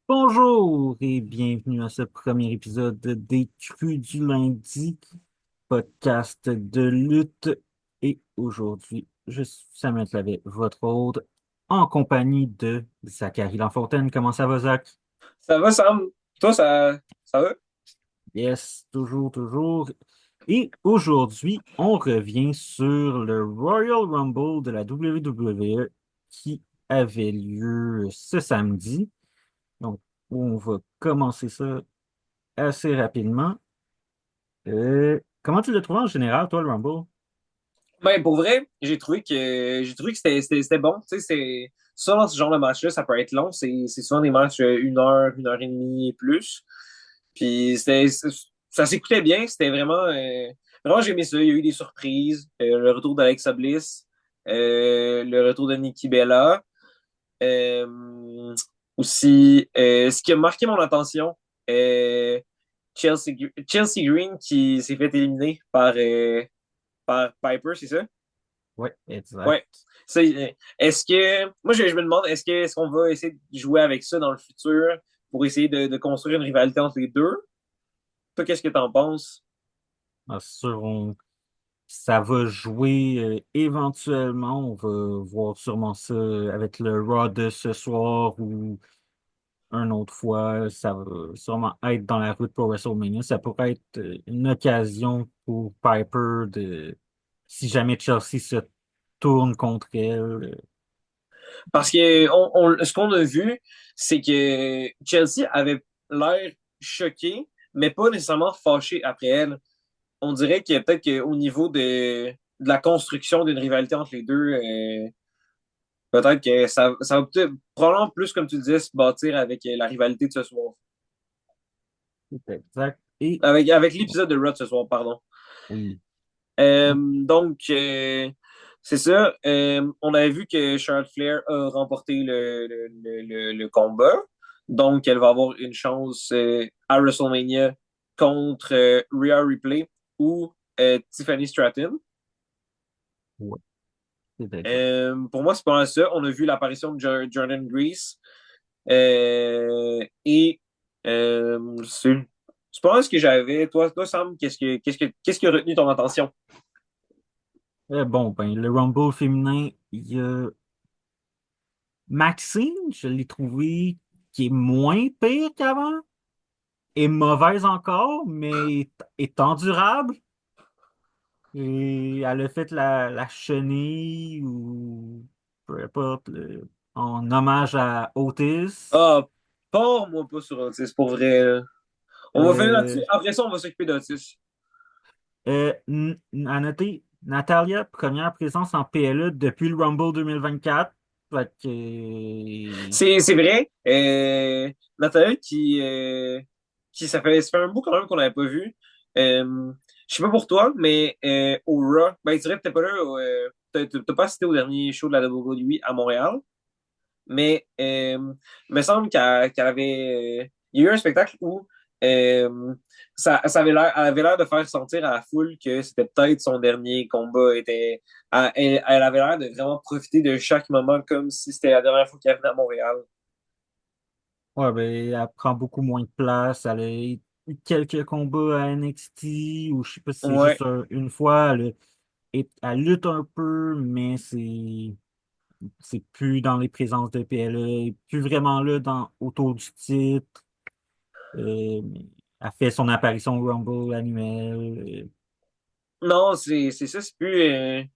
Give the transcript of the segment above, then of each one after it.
Bonjour et bienvenue à ce premier épisode des Crus du lundi, podcast de lutte. Et aujourd'hui, je suis Samuel Clavet, votre hôte, en compagnie de Zachary Lafontaine. Comment ça va, Zach? Ça va, Sam? Toi, ça va? Yes, toujours, toujours. Et aujourd'hui, on revient sur le Royal Rumble de la WWE qui avait lieu ce samedi. Donc, on va commencer ça assez rapidement. Comment tu l'as trouvé en général, toi, le Rumble? Ben, pour vrai, j'ai trouvé que c'était bon. Tu sais, c'est ça dans ce genre de match-là, ça peut être long. C'est souvent des matchs 1 heure et demie et plus. Puis ça s'écoutait bien. C'était vraiment j'ai aimé ça. Il y a eu des surprises. Le retour d'Alexa Bliss, le retour de Nikki Bella. Euh, Aussi, ce qui a marqué mon attention, euh, Chelsea Green qui s'est fait éliminer par Piper, c'est ça? Oui, exact. Ouais. Est-ce que, moi, je me demande, est-ce qu'on va essayer de jouer avec ça dans le futur pour essayer de construire une rivalité entre les deux? Toi, qu'est-ce que t'en penses? Bien sûr, ça va jouer éventuellement. On va voir sûrement ça avec le Raw de ce soir ou une autre fois. Ça va sûrement être dans la route pour WrestleMania. Ça pourrait être une occasion pour Piper de, si jamais Chelsea se tourne contre elle. Parce que ce qu'on a vu, c'est que Chelsea avait l'air choqué, mais pas nécessairement fâché après elle. On dirait que peut-être qu'au niveau de la construction d'une rivalité entre les deux, peut-être que ça va peut-être probablement plus, comme tu le disais, se bâtir avec la rivalité de ce soir. C'est exact. Et Avec l'épisode de Raw de ce soir, pardon. oui. Donc, c'est ça. On avait vu que Charlotte Flair a remporté le combat. Donc, elle va avoir une chance à WrestleMania contre Rhea Ripley ou Tiffany Stratton. Ouais, c'est exact. Pour moi, c'est pas mal ça. On a vu l'apparition de Jordan Grease. Et c'est pas mal ce que j'avais. Toi, Sam, qu'est-ce qui a retenu ton attention? Bon, ben, le Rumble féminin, il y a Maxine, je l'ai trouvé qui est moins pire qu'avant, est mauvaise encore, mais est endurable. Et elle a fait la chenille ou peu importe, en hommage à Otis. Ah, pars-moi pas sur Otis, pour vrai, là. On va finir là-dessus. Euh, Après ça, on va s'occuper d'Otis. à noter, Natalia, première présence en PLE depuis le Rumble 2024. Fait que, C'est vrai. Nathalie ça fait un bout quand même qu'on n'avait pas vu. Je sais pas pour toi, mais au Raw, ben, tu dirais que t'es pas là, t'as pas assisté au dernier show de la WWE à Montréal, mais il me semble qu'elle avait, il y a eu un spectacle où euh, ça avait l'air, elle avait l'air de faire sentir à la foule que c'était peut-être son dernier combat. Elle avait l'air de vraiment profiter de chaque moment comme si c'était la dernière fois qu'elle venait à Montréal. ouais, ben, elle prend beaucoup moins de place. Elle a eu quelques combats à NXT, ou je sais pas si c'est juste Ouais. une fois. Elle lutte un peu, mais c'est plus dans les présences de PLE, plus vraiment là autour du titre. Mais elle fait son apparition au Rumble annuel. Non, c'est ça, c'est plus.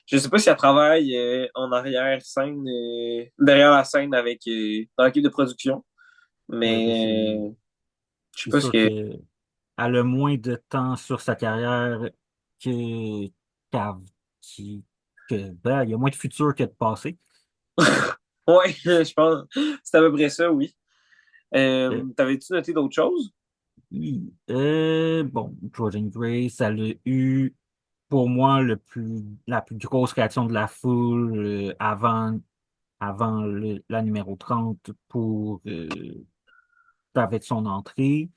Je sais pas si elle travaille en arrière scène, derrière la scène avec dans l'équipe de production, Ouais, ben, mais je sais c'est pas ce sûr que. qu'elle a moins de temps sur sa carrière que, qu'av- ben, il y a moins de futur que de passé. Ouais, je pense. C'est à peu près ça, oui. Euh, T'avais-tu noté d'autres choses? oui. Bon, Jordan Grace, elle a eu pour moi la plus grosse réaction de la foule avant la numéro 30 pour avec son entrée.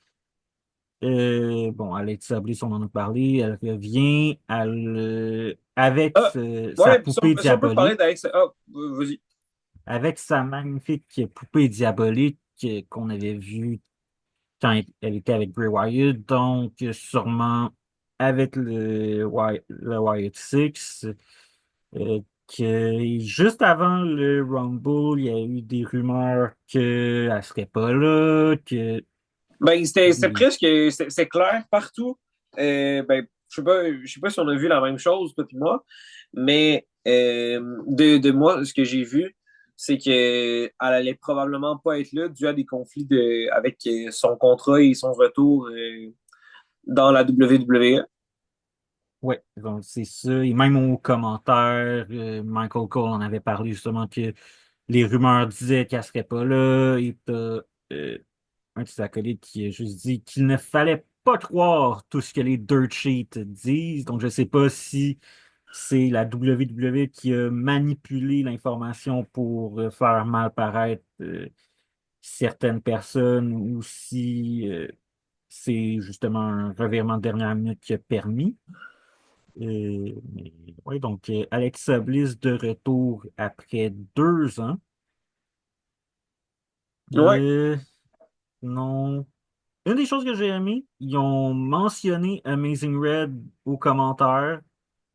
Bon, Alexa Bliss, on en a parlé, elle revient avec Ah, sa ouais, puis poupée si on peut parler diabolique, d'Alex. Ah, vas-y. avec sa magnifique poupée diabolique qu'on avait vue quand elle était avec Bray Wyatt, donc sûrement avec le Wyatt Six, que juste avant le Rumble, il y a eu des rumeurs qu'elle serait pas là, que Ben, c'était des- presque, c'est clair partout. Ben, je sais pas si on a vu la même chose, toi et moi, mais de moi, ce que j'ai vu, c'est qu'elle allait probablement pas être là dû à des conflits avec son contrat et son retour dans la WWE. ouais, donc c'est ça. Et même aux commentaires, Michael Cole en avait parlé justement que les rumeurs disaient qu'elle serait pas là. Et t'as un de ses acolytes qui a juste dit qu'il ne fallait pas croire tout ce que les dirt sheets disent. Donc je sais pas si c'est la WWE qui a manipulé l'information pour faire mal paraître certaines personnes ou si c'est justement un revirement de dernière minute qui a permis. Oui, donc Alexa Bliss de retour après 2 ans. Ouais. Euh, non. Une des choses que j'ai aimé, ils ont mentionné Amazing Red au commentaire,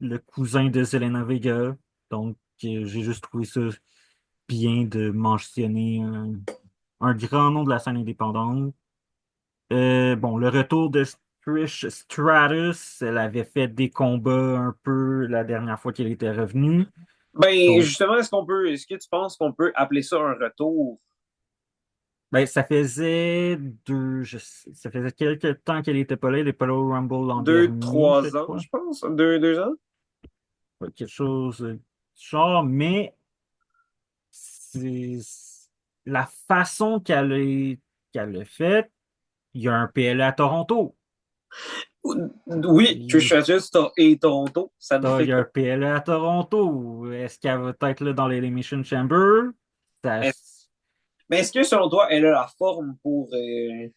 le cousin de Zelena Vega. Donc, j'ai juste trouvé ça bien de mentionner un grand nom de la scène indépendante. Bon, le retour de Trish Stratus, elle avait fait des combats un peu la dernière fois qu'elle était revenue. Ben, Donc, justement, est-ce que tu penses qu'on peut appeler ça un retour? ben, ça faisait quelques temps qu'elle n'était pas là. Elle n'est pas là au Rumble l'an Deux, dernier, je 3 ans, crois. je pense. 2 ans? Ouais, quelque chose du genre, mais c'est la façon qu'elle l'a fait. Il y a un PLA à Toronto. Oui, Trish Stratus et Toronto, ça ne Il fait y a que. un PLA à Toronto. Est-ce qu'elle va être là dans l'Elimination Chamber? Ça, Mais est-ce que selon toi, elle a la forme pour. elle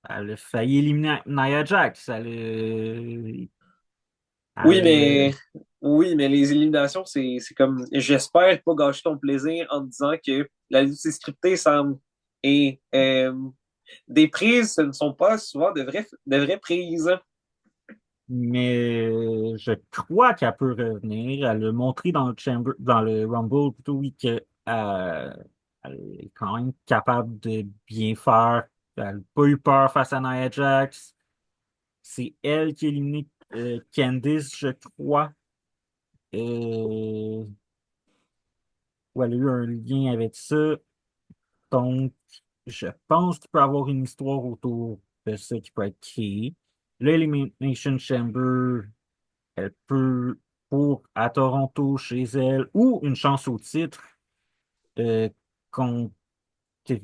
a failli éliminer Nia Jax. Oui, Elle, mais oui, mais les éliminations, c'est comme j'espère pas gâcher ton plaisir en te disant que la lutte scriptée, Sam, et des prises, ce ne sont pas souvent de vraies prises. mais je crois qu'elle peut revenir. Elle a montré dans le Rumble plutôt, oui, qu'elle elle est quand même capable de bien faire. Elle n'a pas eu peur face à Nia Jax. C'est elle qui a éliminé Candice, je crois. Euh, Ou elle a eu un lien avec ça. Donc, je pense qu'il peut y avoir une histoire autour de ça qui peut être créée. L'Elimination Chamber, elle peut, pour à Toronto, chez elle, ou une chance au titre euh, contre, Ti-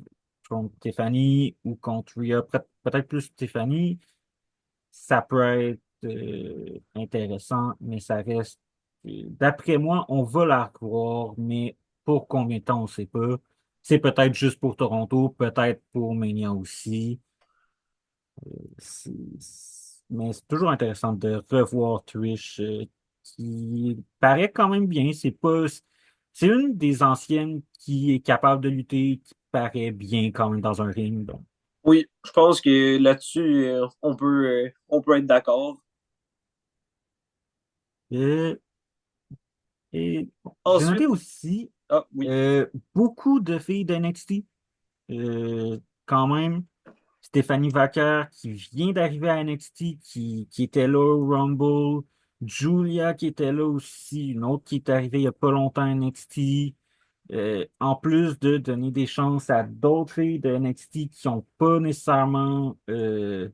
contre Tiffany ou contre Rhea, peut-être plus Tiffany, ça peut être intéressant, mais ça reste. D'après moi, on va la revoir, mais pour combien de temps, on ne sait pas. C'est peut-être juste pour Toronto, peut-être pour Mania aussi. Mais c'est toujours intéressant de revoir Trish, qui paraît quand même bien. C'est une des anciennes qui est capable de lutter, qui paraît bien quand même dans un ring. Donc, Oui, je pense que là-dessus, on peut être d'accord. euh, et bon, j'ai noté Ensuite, aussi ah oui. beaucoup de filles d'NXT. Quand même, Stéphanie Vacker qui vient d'arriver à NXT, qui était là au Rumble. Julia qui était là aussi, une autre qui est arrivée il n'y a pas longtemps à NXT. En plus de donner des chances à d'autres filles de NXT qui ont pas nécessairement, que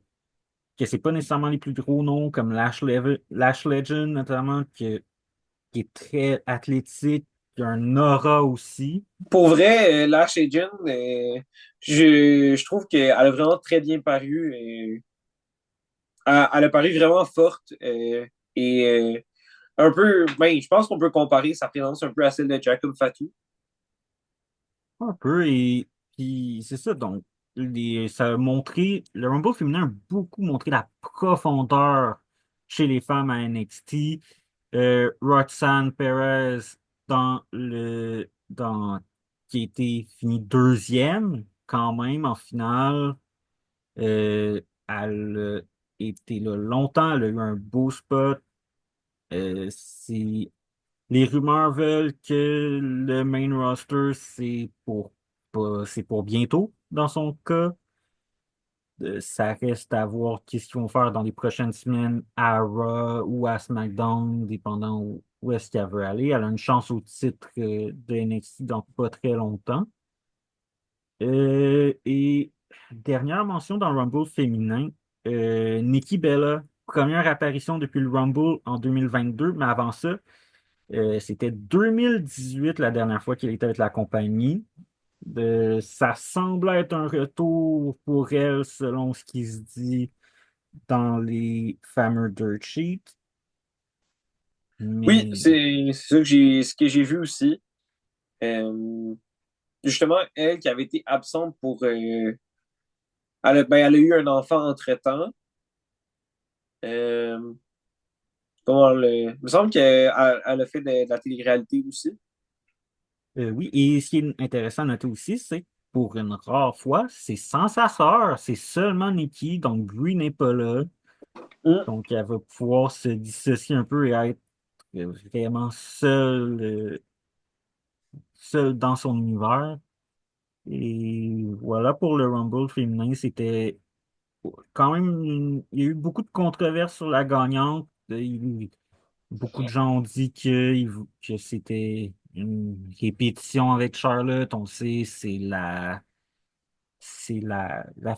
c'est pas nécessairement les plus gros noms, comme Lash Legend notamment, qui est très athlétique, qui a un aura aussi. Pour vrai, Lash Agent, je trouve qu'elle a vraiment très bien paru. Elle a paru vraiment forte et un peu, ben, je pense qu'on peut comparer sa présence un peu à celle de Jacob Fatu. Un peu, et puis c'est ça, donc. ça a montré, le Rumble féminin a beaucoup montré la profondeur chez les femmes à NXT. Roxanne Perez qui a été fini deuxième quand même en finale. Elle a été là longtemps, elle a eu un beau spot. Euh, c'est, les rumeurs veulent que le main roster, c'est pour bientôt dans son cas. Ça reste à voir qu'est-ce qu'ils vont faire dans les prochaines semaines à Raw ou à SmackDown, dépendant où est-ce qu'elle veut aller. Elle a une chance au titre de NXT dans pas très longtemps. Et dernière mention dans le Rumble féminin, Nikki Bella, première apparition depuis le Rumble en 2022, mais avant ça, c'était 2018 la dernière fois qu'elle était avec la compagnie. Ça semble être un retour pour elle selon ce qui se dit dans les fameux dirt sheets. Oui, Mais c'est ça que ce que j'ai vu aussi. Euh, Justement, elle qui avait été absente pour. Elle a eu un enfant entre-temps. Euh, il me semble qu'elle a fait de la télé-réalité aussi. oui, et ce qui est intéressant à noter aussi, c'est que pour une rare fois, c'est sans sa sœur, c'est seulement Nikki, donc Brie n'est pas là. Mm. Donc elle va pouvoir se dissocier un peu et être vraiment seule dans son univers. Et voilà pour le Rumble féminin, c'était quand même, il y a eu beaucoup de controverses sur la gagnante. Beaucoup de gens ont dit que c'était une répétition avec Charlotte. On sait, c'est la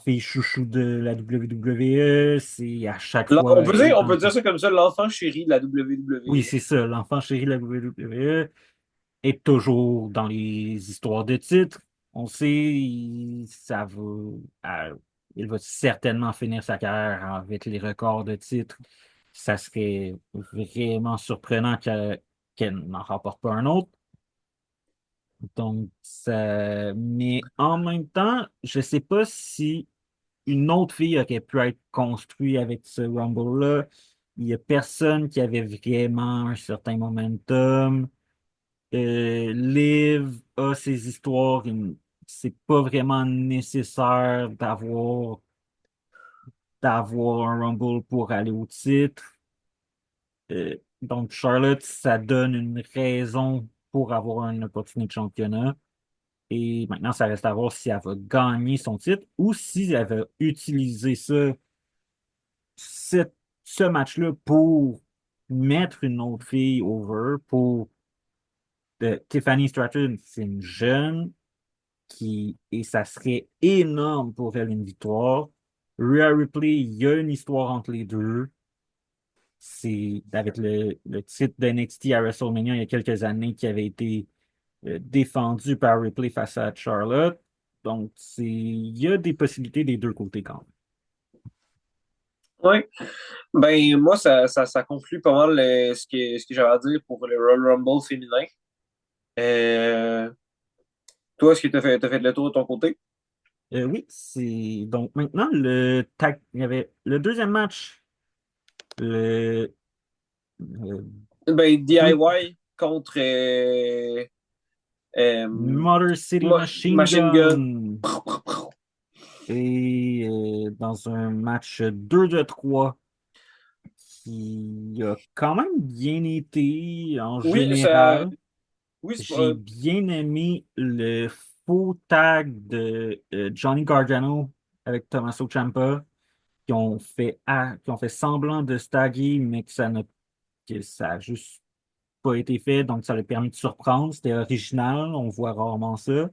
fille chouchou de la WWE. C'est à chaque fois, et On dans peut dire ça comme ça, l'enfant chéri de la oui, WWE. c'est ça, l'enfant chéri de la WWE est toujours dans les histoires de titres. On sait, il va certainement finir sa carrière avec les records de titres. Ça serait vraiment surprenant qu'elle n'en remporte pas un autre. Donc, mais en même temps, je sais pas si une autre fille aurait pu être construite avec ce Rumble-là. Il n'y a personne qui avait vraiment un certain momentum. Liv a ses histoires. C'est pas vraiment nécessaire d'avoir un Rumble pour aller au titre. Donc, Charlotte, ça donne une raison pour avoir une opportunité de championnat. Et maintenant, ça reste à voir si elle va gagner son titre ou si elle va utiliser ce, ce match-là pour mettre une autre fille over. Tiffany Stratton, c'est une jeune et ça serait énorme pour elle une victoire. Rhea Ripley, il y a une histoire entre les deux. C'est avec le titre d'NXT à WrestleMania il y a quelques années qui avait été défendu par Ripley face à Charlotte. Donc, il y a des possibilités des deux côtés quand même. Oui. Ben, moi, ça conclut pas mal ce que j'avais à dire pour le Royal Rumble féminin. Euh, Toi, est-ce que t'as fait le tour de ton côté? Oui, c'est donc maintenant il y avait le deuxième match, le euh, Ben, deux- DIY contre euh, Motor City Machine Machine Gun. Gun. Et dans un match 2 de 3 qui a quand même bien été en Oui, ça, général. oui, J'ai bien aimé le faux tag de Johnny Gargano avec Tommaso Ciampa qui ont fait semblant de se taguer, mais que ça a juste pas été fait, donc ça l'a permis de surprendre. C'était original, on voit rarement ça.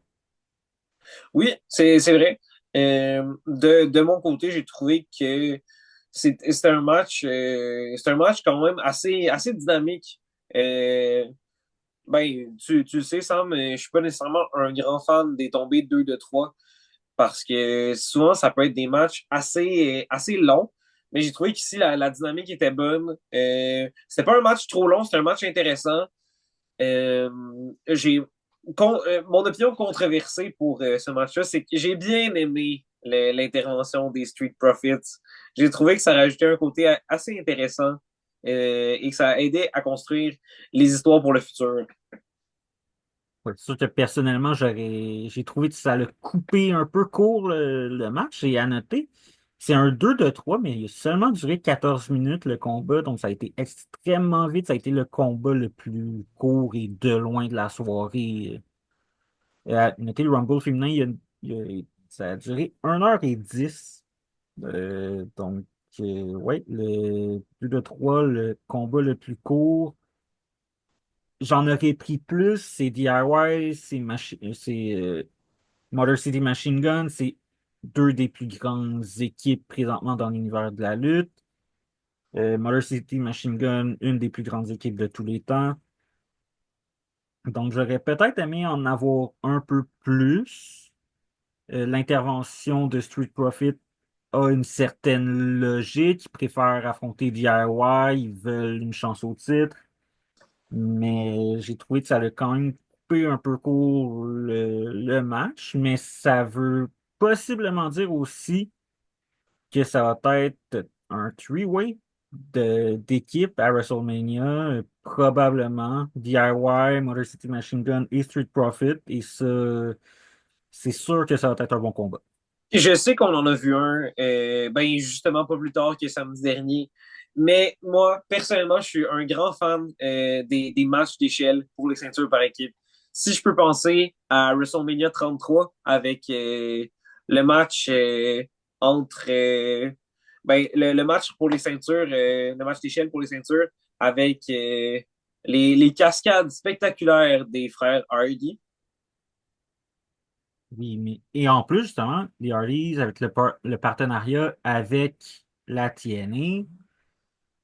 oui, c'est vrai. De mon côté, j'ai trouvé que c'est un match quand même assez dynamique. Euh, Ben, tu le sais, Sam, je suis pas nécessairement un grand fan des tombées 2 de 3 parce que souvent, ça peut être des matchs assez longs. Mais j'ai trouvé qu'ici, la dynamique était bonne. C'était pas un match trop long, c'était un match intéressant. Euh, j'ai Mon opinion controversée pour ce match-là, c'est que j'ai bien aimé l'intervention des Street Profits. J'ai trouvé que ça rajoutait un côté assez intéressant et que ça aidait à construire les histoires pour le futur. Ouais, c'est sûr que personnellement, j'ai trouvé que ça l'a coupé un peu court le match. Et à noter, c'est un 2 de 3 mais il a seulement duré 14 minutes le combat. Donc ça a été extrêmement vite. Ça a été le combat le plus court et de loin de la soirée. À noter le Rumble féminin, ça a duré 1h10. Donc, ouais, le 2 de 3 le combat le plus court. J'en aurais pris plus, c'est DIY, c'est Motor City Machine Gun, c'est deux des plus grandes équipes présentement dans l'univers de la lutte. Motor City Machine Gun, une des plus grandes équipes de tous les temps. Donc, j'aurais peut-être aimé en avoir un peu plus. L'intervention de Street Profit a une certaine logique. Ils préfèrent affronter DIY, ils veulent une chance au titre. Mais j'ai trouvé que ça a quand même coupé un peu court le match. Mais ça veut possiblement dire aussi que ça va être un three-way d'équipe à WrestleMania. Probablement DIY, Motor City Machine Gun et Street Profit. Et ça, c'est sûr que ça va être un bon combat. Je sais qu'on en a vu un, ben justement pas plus tard que samedi dernier. Mais moi, personnellement, je suis un grand fan des matchs d'échelle pour les ceintures par équipe. Si je peux penser à WrestleMania 33 avec le match entre ben, le match pour les ceintures, le match d'échelle pour les ceintures avec les cascades spectaculaires des frères Hardy. Oui, mais et en plus, justement, les Hardys, avec le partenariat avec la TNA,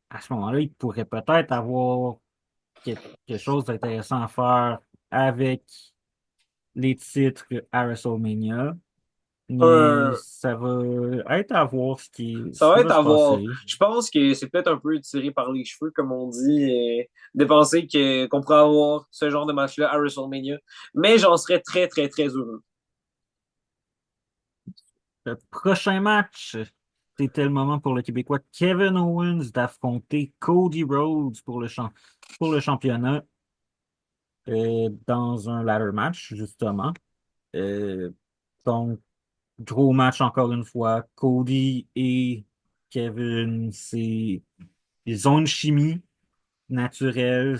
à ce moment-là, ils pourraient peut-être avoir quelque chose d'intéressant à faire avec les titres à WrestleMania. Mais Un, ça va être à voir Ça ce qui va être va se à voir. passer. Je pense que c'est peut-être un peu tiré par les cheveux, comme on dit, de penser qu'on pourrait avoir ce genre de match-là à WrestleMania. Mais j'en serais très, très, très heureux. Le prochain match, c'était le moment pour le Québécois Kevin Owens d'affronter Cody Rhodes pour le championnat dans un ladder match, justement. Euh, donc, gros match encore une fois. Cody et Kevin, ils ont une chimie naturelle.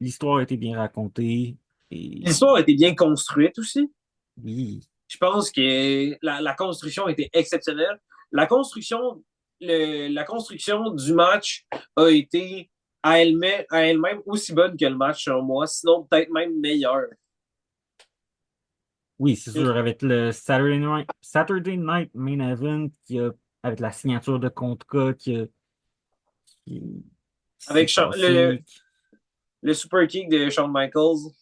L'histoire a été bien racontée. Et L'histoire a été bien construite aussi. oui, Je pense que la construction était exceptionnelle. La construction, la construction du match a été à elle-même aussi bonne que le match, selon moi, sinon peut-être même meilleure. oui, c'est sûr, avec le Saturday Night Main Event, avec la signature de contrat qui s'est Avec passé, le super kick de Shawn Michaels.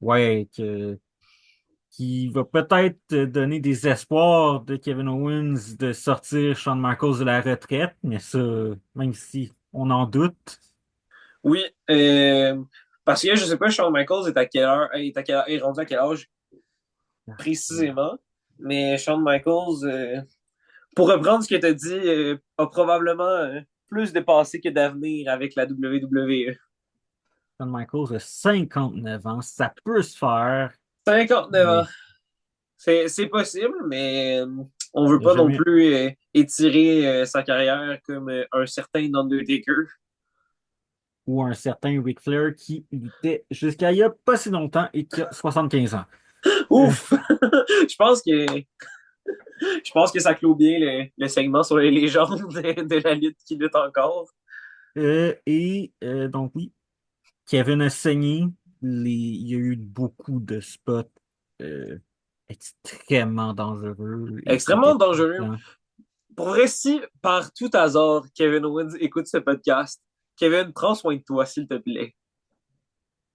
ouais, qui va peut-être donner des espoirs de Kevin Owens de sortir Shawn Michaels de la retraite, mais ça, même si on en doute. Oui, parce que je sais pas, Shawn Michaels est à quelle heure, est rendu à quel âge précisément, mais Shawn Michaels, pour reprendre ce que tu as dit, a probablement plus de passé que d'avenir avec la WWE. Shawn Michaels a 59 ans, ça peut se faire, 59 ans, mais c'est possible, mais on veut il n'y a pas non jamais, plus étirer sa carrière comme un certain Undertaker. ou un certain Ric Flair qui luttait jusqu'à il y a pas si longtemps et qui a 75 ans. Euh, Ouf! Je pense que je pense que ça clôt bien le segment sur les légendes de la lutte qui lutte encore. donc oui, Kevin a saigné. Il y a eu beaucoup de spots euh, extrêmement dangereux et qui Extrêmement étaient dangereux. piquants. Pour vrai, si par tout hasard, Kevin Owens écoute ce podcast, Kevin, prends soin de toi, s'il te plaît.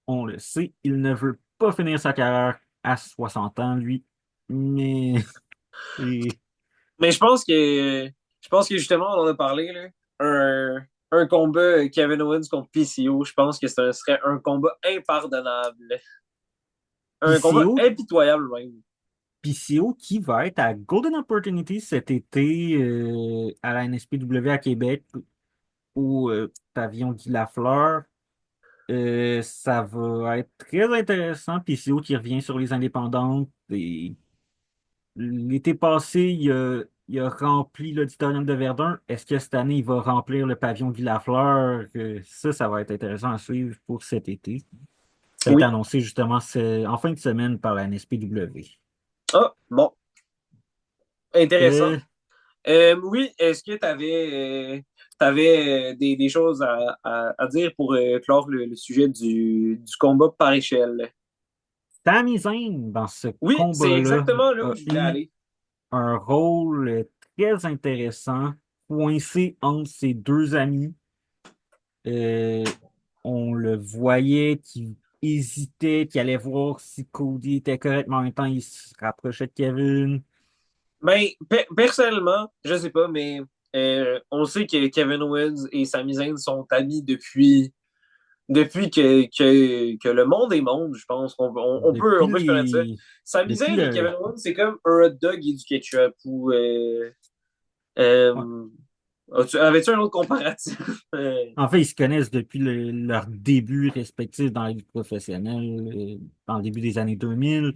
On le sait, il ne veut pas finir sa carrière à 60 ans, lui. Mais et- Mais je pense que justement, on en a parlé, là. Un combat Kevin Owens contre PCO, je pense que ce serait un combat impardonnable. Un combat PCO, impitoyable même. PCO qui va être à Golden Opportunity cet été à la NSPW à Québec au pavillon Guy Lafleur. Ça va être très intéressant. PCO qui revient sur les indépendantes. Et l'été passé, il a rempli l'auditorium de Verdun. Est-ce que cette année, il va remplir le pavillon Guy Lafleur? Ça va être intéressant à suivre pour cet été. Ça a été Oui. annoncé justement en fin de semaine par la NSPW. Ah, bon, intéressant. Euh, Oui, est-ce que tu avais, des choses à dire pour clore le sujet du combat par échelle? Sami Zayn, dans ce Oui, c'est combat-là, exactement là où a je voulais eu aller. un rôle très intéressant, coincé entre ses deux amis. Euh, on le voyait qui hésitait, qui allait voir si Cody était correct, mais en même temps, il se rapprochait de Kevin. Ben, personnellement, je sais pas, mais on sait que Kevin Owens et Sami Zayn sont amis depuis que le monde est monde, je pense on Depuis peut se connaître ça. les, Sami depuis Zayn et le, Kevin Owens, c'est comme un hot dog et du ketchup. Ou, ouais. euh, avais-tu un autre comparatif? En fait, ils se connaissent depuis leur début respectif dans la vie professionnelle, dans le début des années 2000.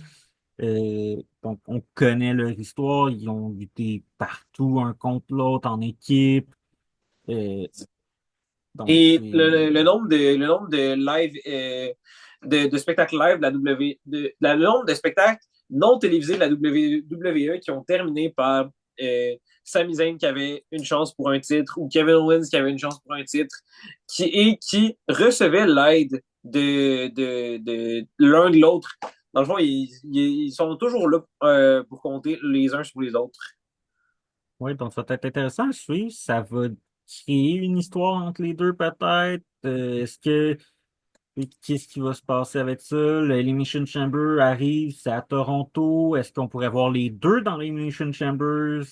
Donc, on connaît leur histoire. Ils ont lutté partout, un contre l'autre, en équipe. Euh, donc, Et c'est... le nombre de live, de spectacles live de la le nombre de spectacles non télévisés de la WWE qui ont terminé par Sami Zayn qui avait une chance pour un titre ou Kevin Owens qui avait une chance pour un titre qui recevait l'aide de l'un de l'autre. Dans le fond, ils sont toujours là pour compter les uns sur les autres. Ouais, donc ça va être intéressant à suivre. Ça va créer une histoire entre les deux, peut-être. Qu'est-ce qui va se passer avec ça? L'Elimination Chamber arrive, c'est à Toronto. Est-ce qu'on pourrait voir les deux dans l'Elimination Chambers?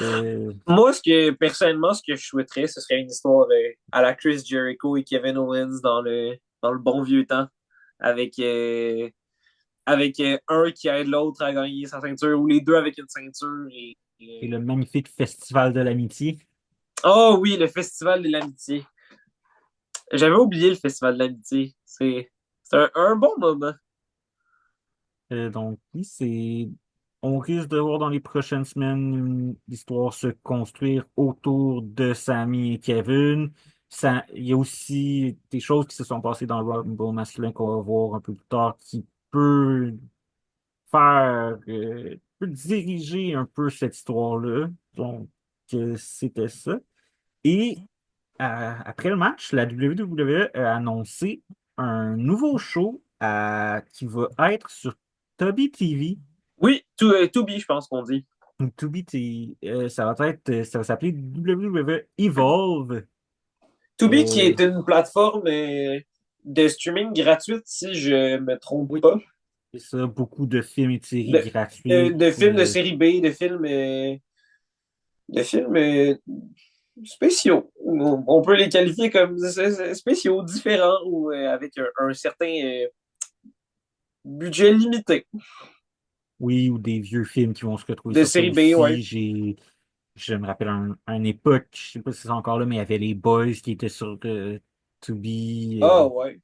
Euh, Moi, personnellement, ce que je souhaiterais, ce serait une histoire à la Chris Jericho et Kevin Owens dans le bon vieux temps, avec, un qui aide l'autre à gagner sa ceinture, ou les deux avec une ceinture. et le magnifique Festival de l'amitié. Oh oui, le Festival de l'amitié. J'avais oublié le Festival de l'amitié. C'est un bon moment. Donc, oui, on risque de voir dans les prochaines semaines une histoire se construire autour de Sami et Kevin. Il y a aussi des choses qui se sont passées dans le Rumble masculin qu'on va voir un peu plus tard qui peut peut diriger un peu cette histoire-là. Donc, c'était ça. Et après le match, la WWE a annoncé un nouveau show qui va être sur Tubi TV. Oui, to be, je pense qu'on dit. Donc, Tubi ça va s'appeler WWE Evolve. To be qui Euh, est une plateforme de streaming gratuite, si je me trompe oui, pas. c'est ça, beaucoup de films et de séries De, gratuites. de films de série B, de films spéciaux. On peut les qualifier comme spéciaux, différents ou avec un certain budget limité. Oui, ou des vieux films qui vont se retrouver De sur ça série B, ouais. aussi. Je me rappelle une époque, je sais pas si c'est encore là, mais il y avait les Boys qui étaient sur Tubi. Ah, ouais.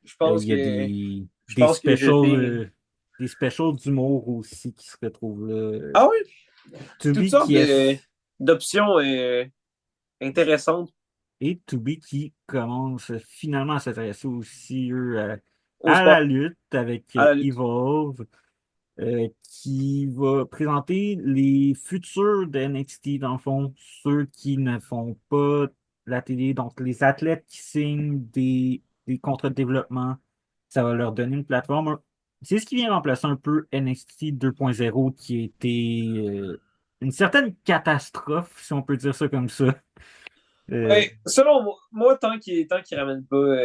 Il y a Je pense que j'étais. des specials d'humour aussi qui se retrouvent là. Ah, oui, toutes Tubi sortes qui est d'options intéressantes et Tubi qui commence finalement à s'intéresser aussi eux, au à la sport, lutte avec à la lutte. Evolve, qui va présenter les futurs de NXT, dans le fond, ceux qui ne font pas la télé, donc les athlètes qui signent des contrats de développement, ça va leur donner une plateforme. C'est ce qui vient remplacer un peu NXT 2.0 qui a été une certaine catastrophe, si on peut dire ça comme ça. Euh, Ouais, selon moi, tant qu'il ramène pas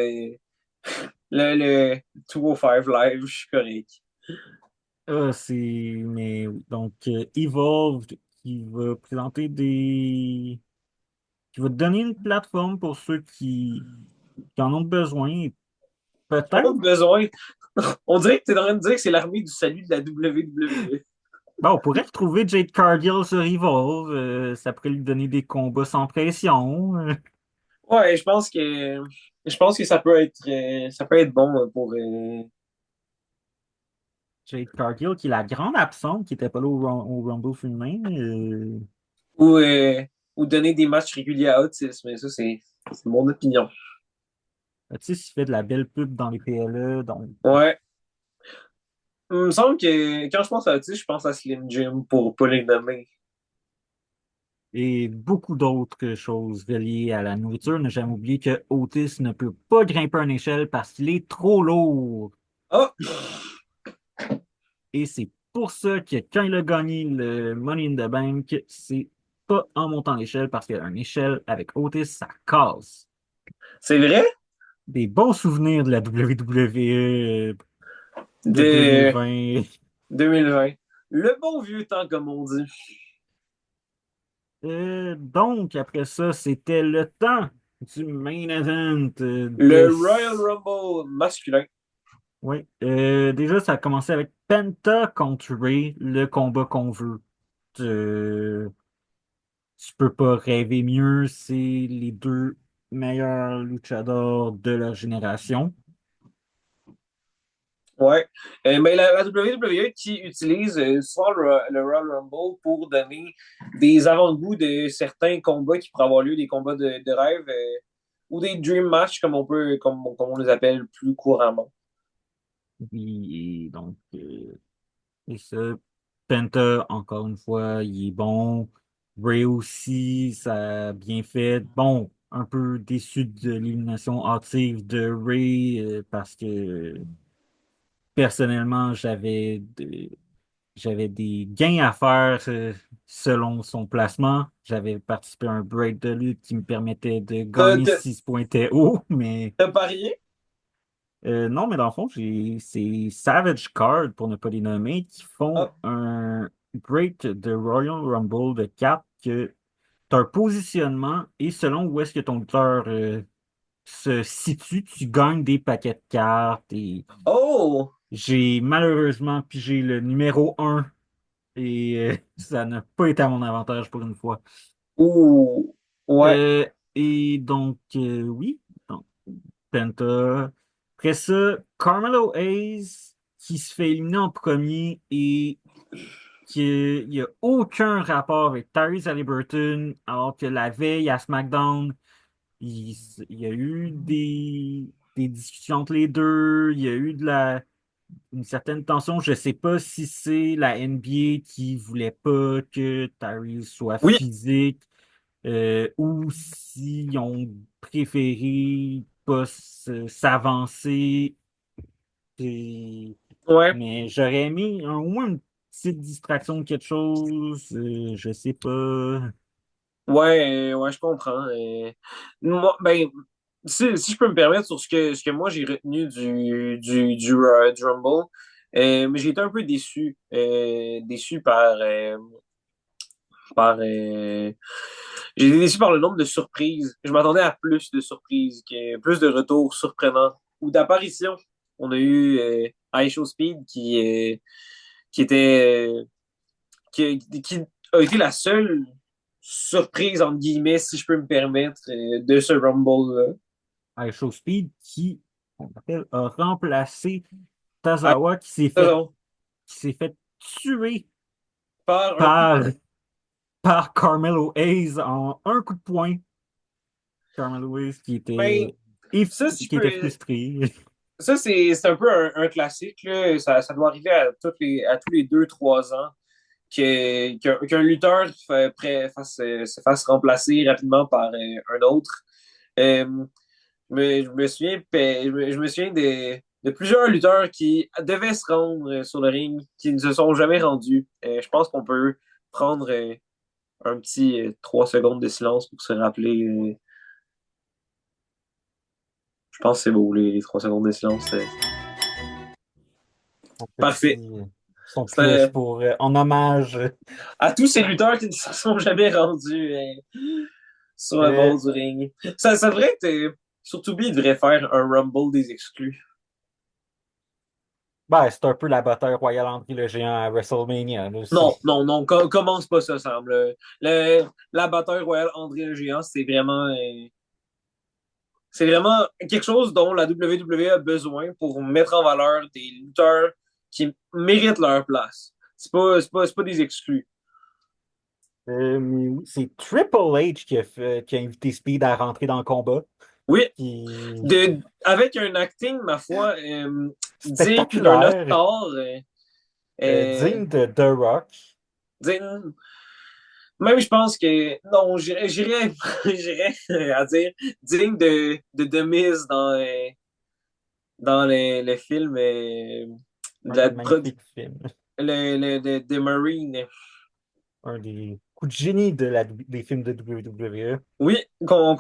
le 205 Live, je suis correct. mais oui. Donc, Evolve qui va présenter qui va donner une plateforme pour ceux qui en ont besoin. Et On peut-être, a besoin. On dirait que t'es en train de dire que c'est l'armée du salut de la WWE. Bon, on pourrait retrouver Jade Cargill sur Evolve. Ça pourrait lui donner des combats sans pression. Ouais, je pense que ça peut être bon pour Jade Cargill, qui est la grande absente, qui n'était pas là au Rumble féminin. ou euh, ou donner des matchs réguliers à Otis, mais ça c'est mon opinion. Tu sais, s'il fait de la belle pub dans les PLE, donc, Ouais. Il me semble que quand je pense à Otis, je pense à Slim Jim pour pas les nommer. et beaucoup d'autres choses reliées à la nourriture. Ne jamais oublier que Otis ne peut pas grimper une échelle parce qu'il est trop lourd. Ah! Et c'est pour ça que quand il a gagné le Money in the Bank, c'est pas en montant l'échelle parce qu'une échelle avec Otis, ça casse. C'est vrai? Des bons souvenirs de la WWE de De 2020. 2020. Le bon vieux temps, comme on dit. Donc, après ça, c'était le temps du main event Le Royal Rumble masculin. Oui. Déjà, ça a commencé avec Penta contre Ray, le combat qu'on veut. Euh, Tu peux pas rêver mieux, c'est les deux meilleurs luchadors de leur génération. Ouais. Mais la WWE qui utilise souvent le Royal Rumble pour donner des avant-goûts de certains combats qui pourraient avoir lieu, des combats de rêve ou des dream match comme on les appelle plus couramment. Et donc, et ça, Penta, encore une fois, il est bon. Ray aussi, ça a bien fait. Bon, un peu déçu de l'élimination hâtive de Ray parce que personnellement, j'avais des gains à faire selon son placement. J'avais participé à un break de lutte qui me permettait de T'as, gagner t'as, s'il se pointait haut, mais t'as parié? non, mais dans le fond, c'est Savage Card, pour ne pas les nommer, qui font Ah. un break de Royal Rumble de 4 que tu as un positionnement et selon où est-ce que ton lutteur se situe, tu gagnes des paquets de cartes et Oh! j'ai malheureusement pigé le numéro un et ça n'a pas été à mon avantage pour une fois. Ouh! Ouais. Et donc, oui, donc, Penta. Après ça, Carmelo Hayes qui se fait éliminer en premier et qu'il n'y a aucun rapport avec Tyrese Haliburton, alors que la veille à SmackDown, il, il y a eu des discussions entre les deux, il y a eu une certaine tension. Je ne sais pas si c'est la NBA qui voulait pas que Tyrese soit Oui. physique ou s'ils ont préféré pas s'avancer. Ouais. Mais j'aurais aimé au moins une petite distraction de quelque chose. Je sais pas. Ouais, ouais, je comprends. Moi, ben, si je peux me permettre sur ce que moi j'ai retenu du Rumble, mais j'ai été un peu déçu par j'ai été déçu par le nombre de surprises. Je m'attendais à plus de surprises, plus de retours surprenants ou d'apparitions. On a eu Show Speed qui était qui a été la seule surprise, entre guillemets, si je peux me permettre, de ce Rumble-là. Show Speed qui, on appelle, a remplacé Ah, Tazawa raison. qui s'est fait tuer Par un coup de par, poing. par Carmelo Hayes en un coup de poing. Carmelo Hayes Ben, ça, si je qui était peux. frustré. Ça, c'est un peu un classique, là. Ça doit arriver à tous les 2, 3 ans qu'un lutteur se fasse remplacer rapidement par un autre. Euh, mais je me souviens de plusieurs lutteurs qui devaient se rendre sur le ring, qui ne se sont jamais rendus. Je pense qu'on peut prendre un petit 3 secondes de silence pour se rappeler. Je pense que c'est beau, les 3 secondes de silence. Son Parfait. petit, son cloche C'est, pour, en hommage. à tous ces lutteurs qui ne se sont jamais rendus sur le Euh, bord du ring. Ça devrait être. Sur Tubi, il devrait faire un Rumble des exclus. Ben, c'est un peu la bataille royale André le Géant à WrestleMania, là. Non, non, non, commence pas ça, Sam. La bataille royale André le Géant, c'est vraiment quelque chose dont la WWE a besoin pour mettre en valeur des lutteurs qui méritent leur place. C'est pas des exclus. Mais oui, c'est Triple H qui a invité Speed à rentrer dans le combat. Oui, Puis, avec un acting, ma foi, digne d'un spectaculaire, Oscar. Euh, digne de The Rock. digne- Même je pense que non, j'irais à dire digne de Miz dans les films de Un des la magnifiques films. de Marine. Un des coups de génie des films de WWE. Oui, qu'on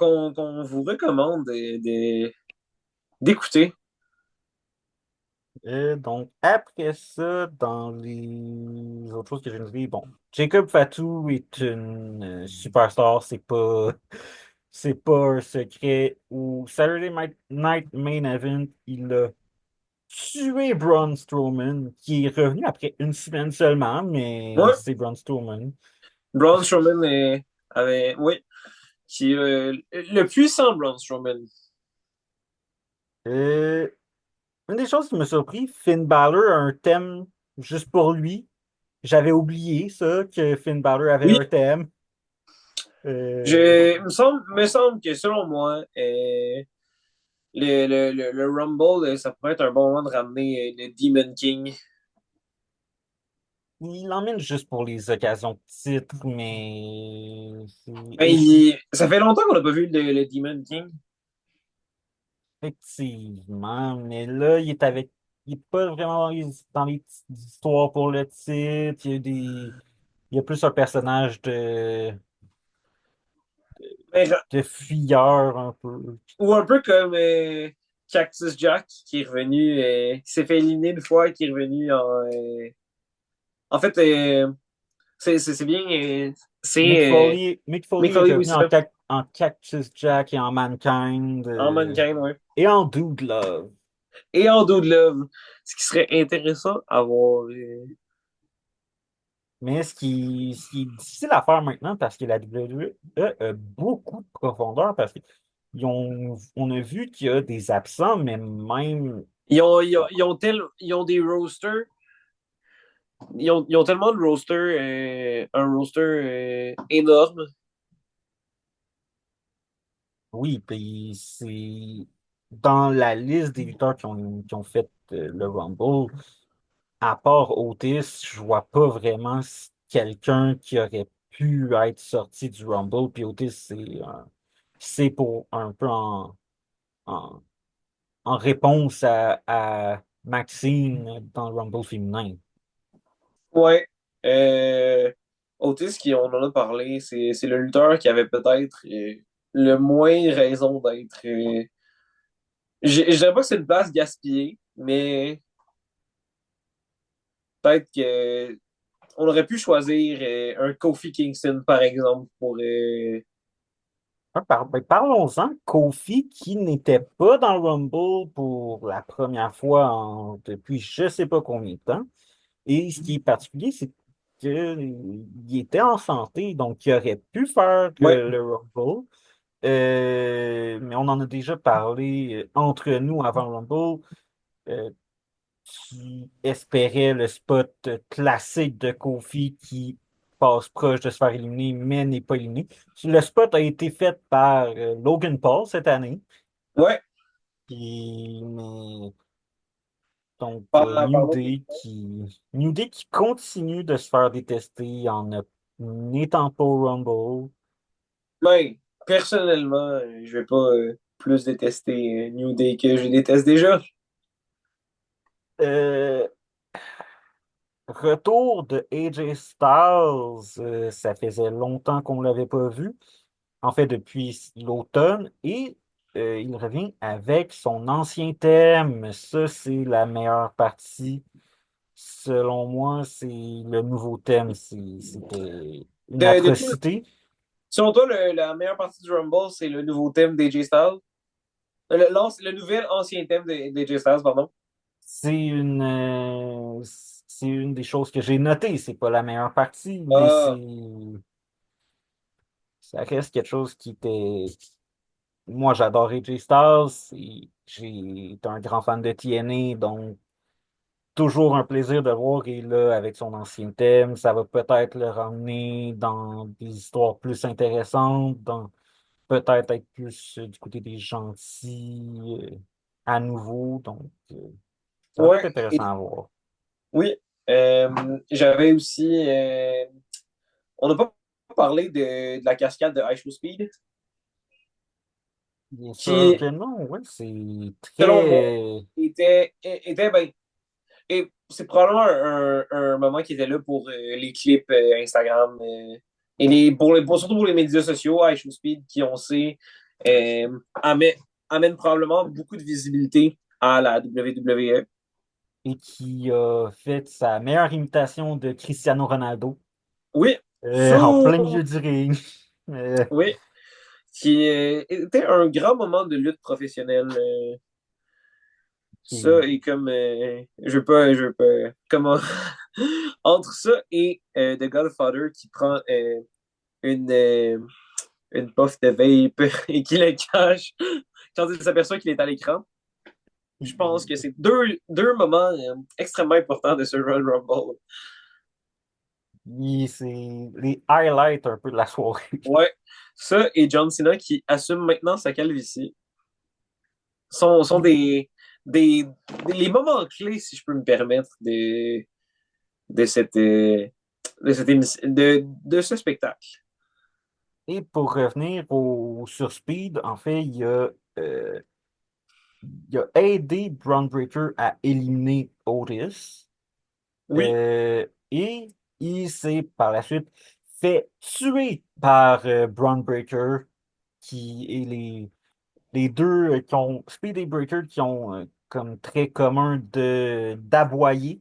vous recommande d'écouter. Donc, après ça, dans les autres choses que j'ai notées, bon, Jacob Fatou est une superstar, c'est pas un secret. Au Night Main Event, il a tué Braun Strowman, qui est revenu après une semaine seulement, mais Ouais, c'est Braun Strowman. Braun Strowman avait, oui, qui est le puissant Braun Strowman. Euh, une des choses qui m'a surpris, Finn Balor a un thème juste pour lui. J'avais oublié ça, que Finn Balor avait Oui, un thème. Euh, me semble que selon moi, le Rumble, ça pourrait être un bon moment de ramener le Demon King. il l'emmène juste pour les occasions de titre, mais Ben, ça fait longtemps qu'on n'a pas vu le Demon King. effectivement, mais là, il est pas vraiment dans les petites histoires pour le titre. Il y a plus un personnage Ben, de fuyeur un peu. ou un peu comme Cactus Jack qui est revenu, qui s'est fait éliminer une fois, qui est revenu en fait, c'est bien. C'est Mick Foley Mick est Foley, oui, revenu c'est ça. en Cactus Jack et en Mankind En Mankind, oui. et en Dude Love. Et en Dude Love. Ce qui serait intéressant à voir. Mais ce qui est difficile à faire maintenant parce que la WWE a beaucoup de profondeur parce on a vu qu'il y a des absents, mais même Ils ont des roasters. Ils ont tellement de roasters, un roster énorme. oui, puis c'est dans la liste des lutteurs qui ont fait le Rumble, à part Otis, je vois pas vraiment quelqu'un qui aurait pu être sorti du Rumble. Puis Otis, c'est pour un peu en, en réponse à Maxine dans le Rumble féminin. Ouais. Euh, Otis, on en a parlé, c'est le lutteur qui avait peut-être le moins raison d'être. Je dirais pas que c'est une place gaspillée, mais peut-être que on aurait pu choisir un Kofi Kingston, par exemple, pour. Ben, parlons-en. Kofi, qui n'était pas dans le Rumble pour la première fois depuis je sais pas combien de temps. Et ce qui est particulier, c'est qu'il était en santé, donc il aurait pu faire Ouais, le Rumble. Mais on en a déjà parlé entre nous avant le Rumble. Euh, qui espérait le spot classique de Kofi qui passe proche de se faire éliminer, mais n'est pas éliminé. Le spot a été fait par Logan Paul cette année. ouais. Mais, donc, Pardon. New Day qui continue de se faire détester n'étant pas au Rumble. Mais, personnellement, je vais pas plus détester New Day que je déteste déjà. Euh, Retour de AJ Styles, ça faisait longtemps qu'on ne l'avait pas vu. En fait, depuis l'automne, et il revient avec son ancien thème. Ça, c'est la meilleure partie. Selon moi, c'est le nouveau thème. C'était une De tout, atrocité. selon toi, la meilleure partie du Rumble, c'est le nouveau thème d'AJ Styles. Le nouvel ancien thème d'AJ Styles, pardon. c'est une des choses que j'ai notées. C'est pas la meilleure partie, mais Ah, ça reste quelque chose qui était. Moi, j'adore AJ Styles. J'ai été un grand fan de TNA, donc toujours un plaisir de voir qu'il est là avec son ancien thème. Ça va peut-être le ramener dans des histoires plus intéressantes, dans peut-être être plus du côté des gentils à nouveau. Donc, ça va être ouais, intéressant à voir. oui. J'avais aussi. On n'a pas parlé de la cascade de High Show Speed, Bien sûr qui, que non, ouais, c'est selon moi, très. était ben, et c'est probablement un moment qui était là pour les clips Instagram et surtout pour les médias sociaux, High Show Speed, qui on sait amène, amène probablement beaucoup de visibilité à la WWE. Et qui a fait sa meilleure imitation de Cristiano Ronaldo Oui, en sous, plein milieu du ring. Euh, oui, qui était un grand moment de lutte professionnelle. Ça et- et comme je veux pas comment entre ça et The Godfather qui prend une une puff de vape et qui le cache quand il s'aperçoit qu'il est à l'écran. Je pense que c'est deux moments extrêmement importants de ce Royal Rumble. c'est les highlights un peu de la soirée. Ouais, ça et John Cena qui assume maintenant sa calvitie sont des, les moments clés, si je peux me permettre, de cette, de ce spectacle. Et pour revenir sur Speed, en fait, il a aidé Braun Breaker à éliminer Otis. Oui, Et il s'est par la suite fait tuer par Braun Breaker, qui est les deux qui ont Speed et Breaker qui ont comme trait commun de d'aboyer.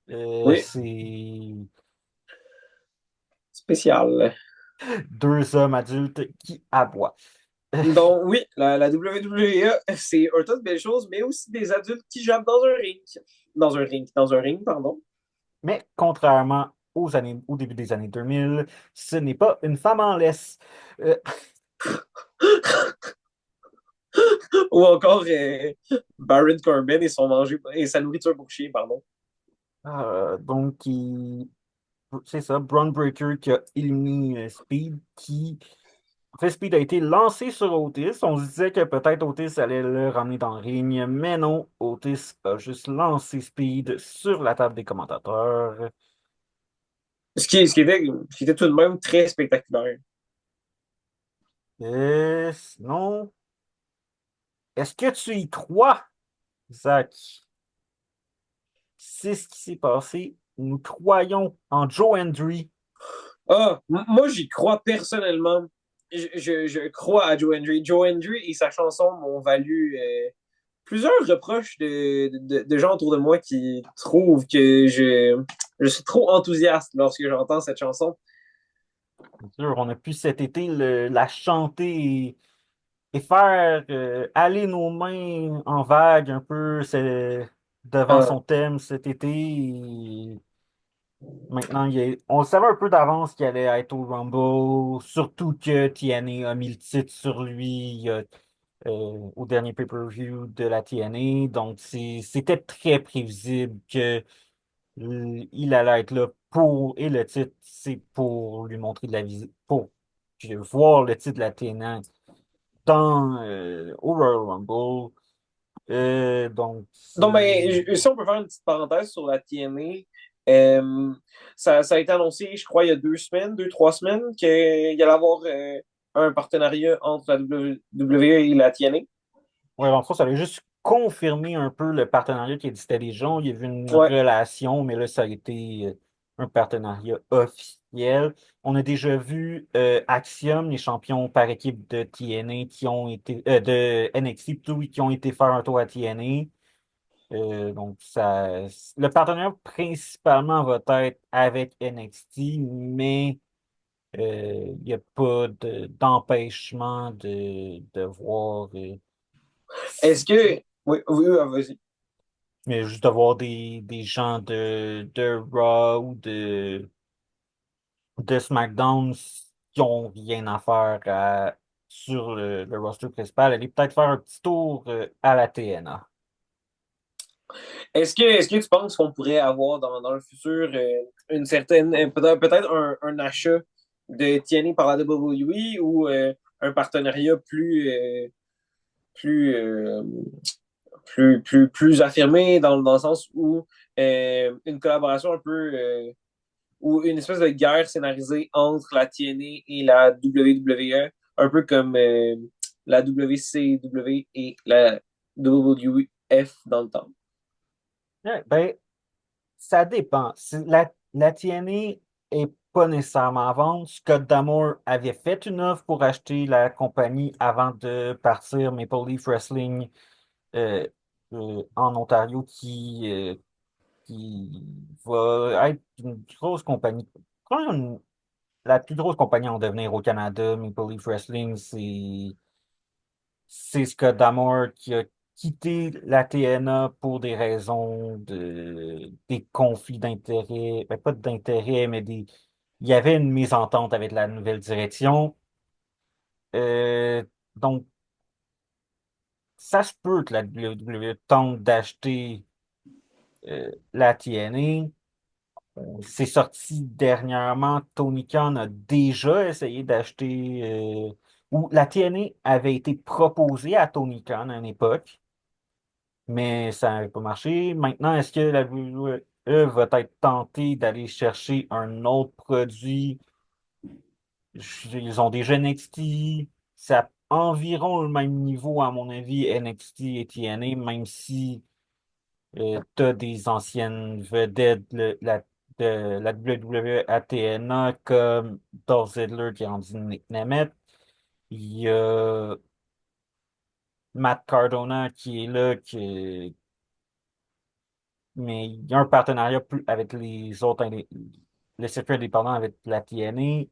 oui, C'est spécial. deux hommes adultes qui aboient. Donc, oui, la WWE, c'est un tas de belles choses, mais aussi des adultes qui jappent dans un ring. Dans un ring, pardon. Mais contrairement au début des années 2000, ce n'est pas une femme en laisse. Euh, Ou encore Baron Corbin et son manger et sa nourriture pour chien, pardon. donc, c'est ça, Braun Breaker qui a éliminé Speed, en fait, Speed a été lancé sur Otis. On se disait que peut-être Otis allait le ramener dans le ring, mais non, Otis a juste lancé Speed sur la table des commentateurs. Ce qui était tout de même très spectaculaire. Sinon, est-ce que tu y crois, Zach? C'est ce qui s'est passé. Nous croyons en Joe Hendry. Ah, moi, j'y crois personnellement. Je crois à Joe Hendry. Joe Hendry et sa chanson m'ont valu plusieurs reproches de gens autour de moi qui trouvent que je suis trop enthousiaste lorsque j'entends cette chanson. Bien sûr, on a pu cet été la chanter et faire aller nos mains en vague un peu devant Euh, son thème cet été. Maintenant, on le savait un peu d'avance qu'il allait être au Rumble, surtout que TNA a mis le titre sur lui au dernier pay-per-view de la TNA. Donc, c'était très prévisible que il allait être là et le titre, c'est pour lui montrer de la visite, pour voir le titre de la TNA au Royal Rumble. Donc, non, mais c'est. si on peut faire une petite parenthèse sur la TNA, ça a été annoncé, je crois, il y a 2 semaines, 3 semaines, qu'il y allait avoir un partenariat entre la WWE et la TNA. Ouais, en fait, ça allait juste confirmer un peu le partenariat qui existait déjà. Il y avait une Ouais. relation, mais là, ça a été un partenariat officiel. On a déjà vu Axiom, les champions par équipe de TNA de NXT plutôt, qui ont été faire un tour à TNA. Donc, le partenariat principalement va être avec NXT, mais il n'y a pas d'empêchement de voir. Est-ce que. Oui, oui, oui, vas-y. Mais juste de voir des gens de Raw ou de SmackDown qui ont rien à faire sur le roster principal, aller peut-être faire un petit tour à la TNA. Est-ce que tu penses qu'on pourrait avoir dans le futur une certaine, peut-être un achat de TNA par la WWE ou un partenariat plus, euh, plus affirmé dans le sens où une collaboration un peu ou une espèce de guerre scénarisée entre la TNA et la WWE, un peu comme la WCW et la WWF dans le temps. Ouais, ben, ça dépend. Si la TNA est pas nécessairement à vendre. Scott D'Amore avait fait une offre pour acheter la compagnie avant de partir Maple Leaf Wrestling euh, en Ontario qui va être une grosse compagnie. Quand la plus grosse compagnie en devenir au Canada, Maple Leaf Wrestling, c'est Scott D'Amore qui a quitté la TNA pour des raisons des conflits d'intérêts, ben, pas d'intérêts, mais il y avait une mésentente avec la nouvelle direction. Euh, donc, ça se peut que la WWE tente d'acheter la TNA. C'est sorti dernièrement. Tony Khan a déjà essayé d'acheter, ou la TNA avait été proposée à Tony Khan à une époque, mais ça n'avait pas marché. Maintenant, est-ce que la WWE va être tentée d'aller chercher un autre produit? Ils ont déjà NXT. C'est à environ le même niveau, à mon avis, NXT et TNA, même si tu as des anciennes vedettes de la WWE à TNA comme Dolph Ziggler qui est rendu Nick Nemeth. Il y a Matt Cardona qui est là, mais il y a un partenariat avec les autres, le circuit indépendant avec la TNA.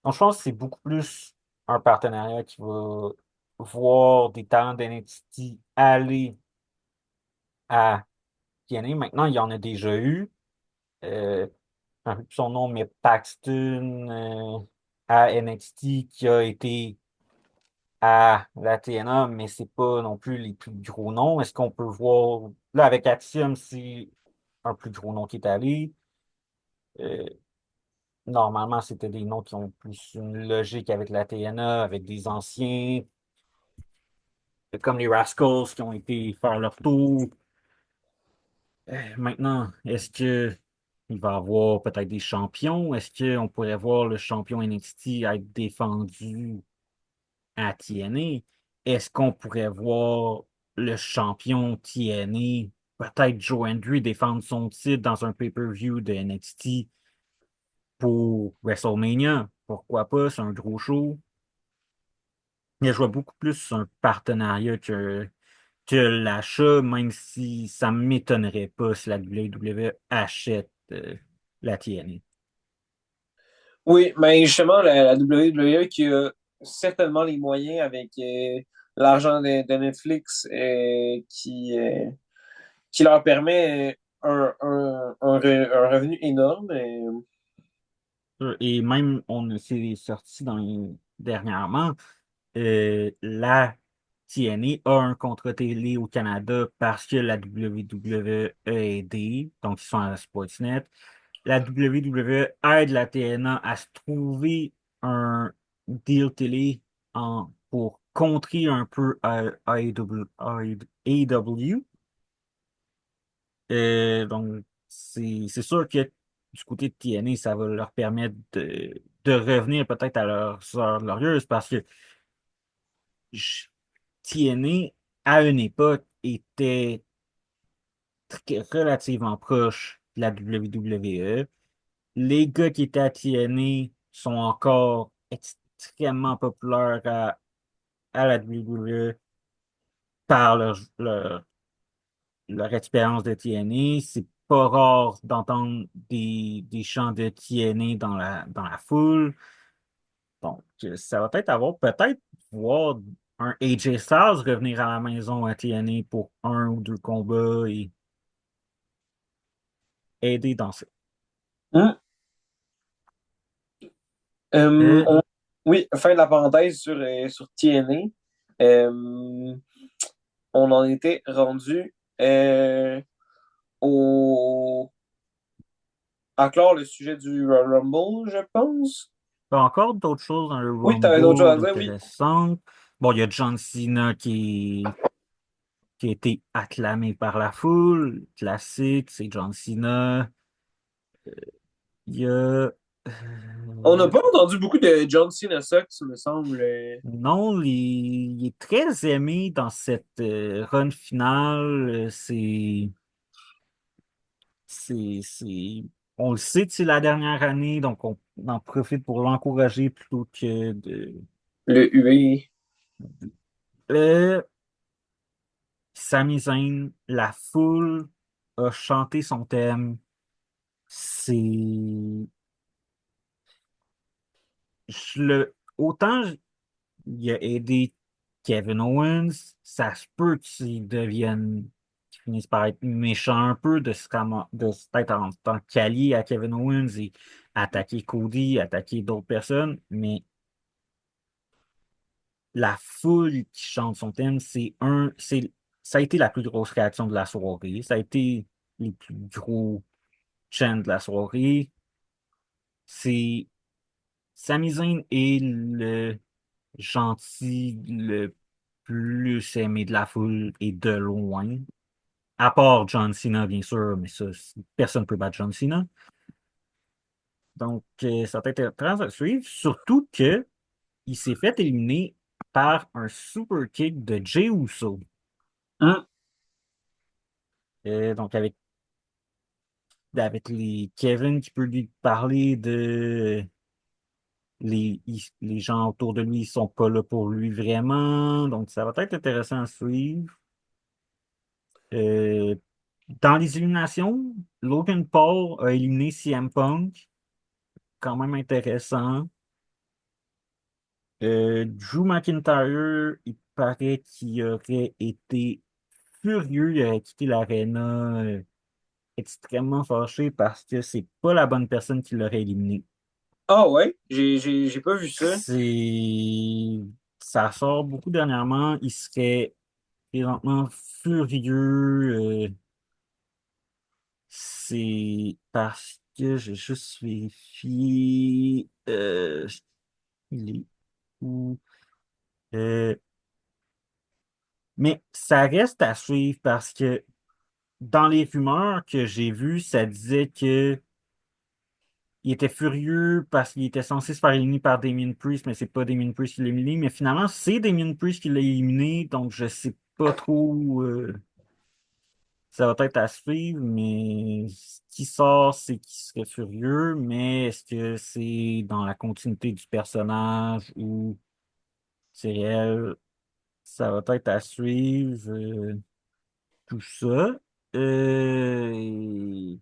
Donc, je pense que c'est beaucoup plus un partenariat qui va voir des talents d'NXT aller à TNA. Maintenant, il y en a déjà eu. Euh, un peu plus son nom, mais Paxton à NXT qui a été à la TNA, mais c'est pas non plus les plus gros noms. Est-ce qu'on peut voir, là, avec Axiom, c'est un plus gros nom qui est allé. Euh, Normalement, c'était des noms qui ont plus une logique avec la TNA, avec des anciens, comme les Rascals qui ont été faire leur tour. Maintenant, est-ce que il va y avoir peut-être des champions? Est-ce qu'on pourrait voir le champion NXT être défendu à TNA? Est-ce qu'on pourrait voir le champion TNA, peut-être Joe Hendry, défendre son titre dans un pay-per-view de NXT pour WrestleMania? Pourquoi pas? C'est un gros show. Mais je vois beaucoup plus un partenariat que l'achat, même si ça ne m'étonnerait pas si la WWE achète la TNA. Oui, mais justement, la WWE qui a certainement les moyens avec l'argent de Netflix qui leur permet un revenu énorme. Et même, on s'est sorti dernièrement, la TNA a un contrat télé au Canada parce que la WWE a aidé, donc ils sont à Sportsnet. La WWE aide la TNA à se trouver un deal télé pour contrer un peu AEW. Donc, c'est sûr que du côté de TNA, ça va leur permettre de revenir peut-être à leurs heures glorieuses parce que je- TNA, à une époque, était relativement proche de la WWE. Les gars qui étaient à TNA sont encore extrêmement populaires à la WWE par leur expérience de TNA. C'est pas rare d'entendre des chants de TNA dans la foule. Donc, ça va peut-être voir un AJ Styles revenir à la maison à TNA pour un ou deux combats. aidé dans ça. Hum. Euh, On- Oui, fin de la parenthèse sur TNA. On en était rendu au... à clore le sujet du Royal Rumble, je pense. Pas encore d'autres choses dans le Oui, t'avais d'autres choses Rumble à dire, oui. intéressantes. Bon, il y a John Cena qui a été acclamé par la foule. Classique, c'est John Cena. Il y a... On n'a euh, pas entendu beaucoup de John Cena Sucks, me semble. non, il est très aimé dans cette run finale. On le sait que c'est la dernière année, donc on en profite pour l'encourager plutôt que de... Le UE. Euh, Sami Zayn, la foule a chanté son thème. C'est... Il a aidé Kevin Owens, ça se peut qu'il finisse par être méchant un peu de se mettre en tant qu'allié à Kevin Owens et attaquer Cody, attaquer d'autres personnes, mais la foule qui chante son thème, ça a été la plus grosse réaction de la soirée. Ça a été les plus gros chants de la soirée. C'est Sami Zayn est le gentil le plus aimé de la foule et de loin. À part John Cena, bien sûr, mais ça, personne ne peut battre John Cena. Donc, ça va être intéressant à suivre, surtout que il s'est fait éliminer par un super kick de Jey Uso. Hum. Donc, avec les Kevin qui peut lui parler de les gens autour de lui, ils sont pas là pour lui vraiment. Donc, ça va être intéressant à suivre. Euh, Dans les éliminations, Logan Paul a éliminé CM Punk, quand même intéressant. Drew McIntyre, il paraît qu'il aurait été furieux, il aurait quitté l'arena extrêmement fâché parce que c'est pas la bonne personne qui l'aurait éliminé. Ah ouais, j'ai pas vu ça. C'est... Ça sort beaucoup dernièrement. Il serait présentement furieux. C'est parce que j'ai juste vérifié. Il est où? Euh, mais ça reste à suivre parce que dans les rumeurs que j'ai vues, ça disait que il était furieux parce qu'il était censé se faire éliminer par Damien Priest, mais c'est pas Damien Priest qui l'a éliminé. Mais finalement, c'est Damien Priest qui l'a éliminé, donc je sais pas trop. Ça va être à suivre, mais ce qui sort, c'est qu'il serait furieux, mais est-ce que c'est dans la continuité du personnage ou c'est réel? Ça va être à suivre, tout ça. Euh,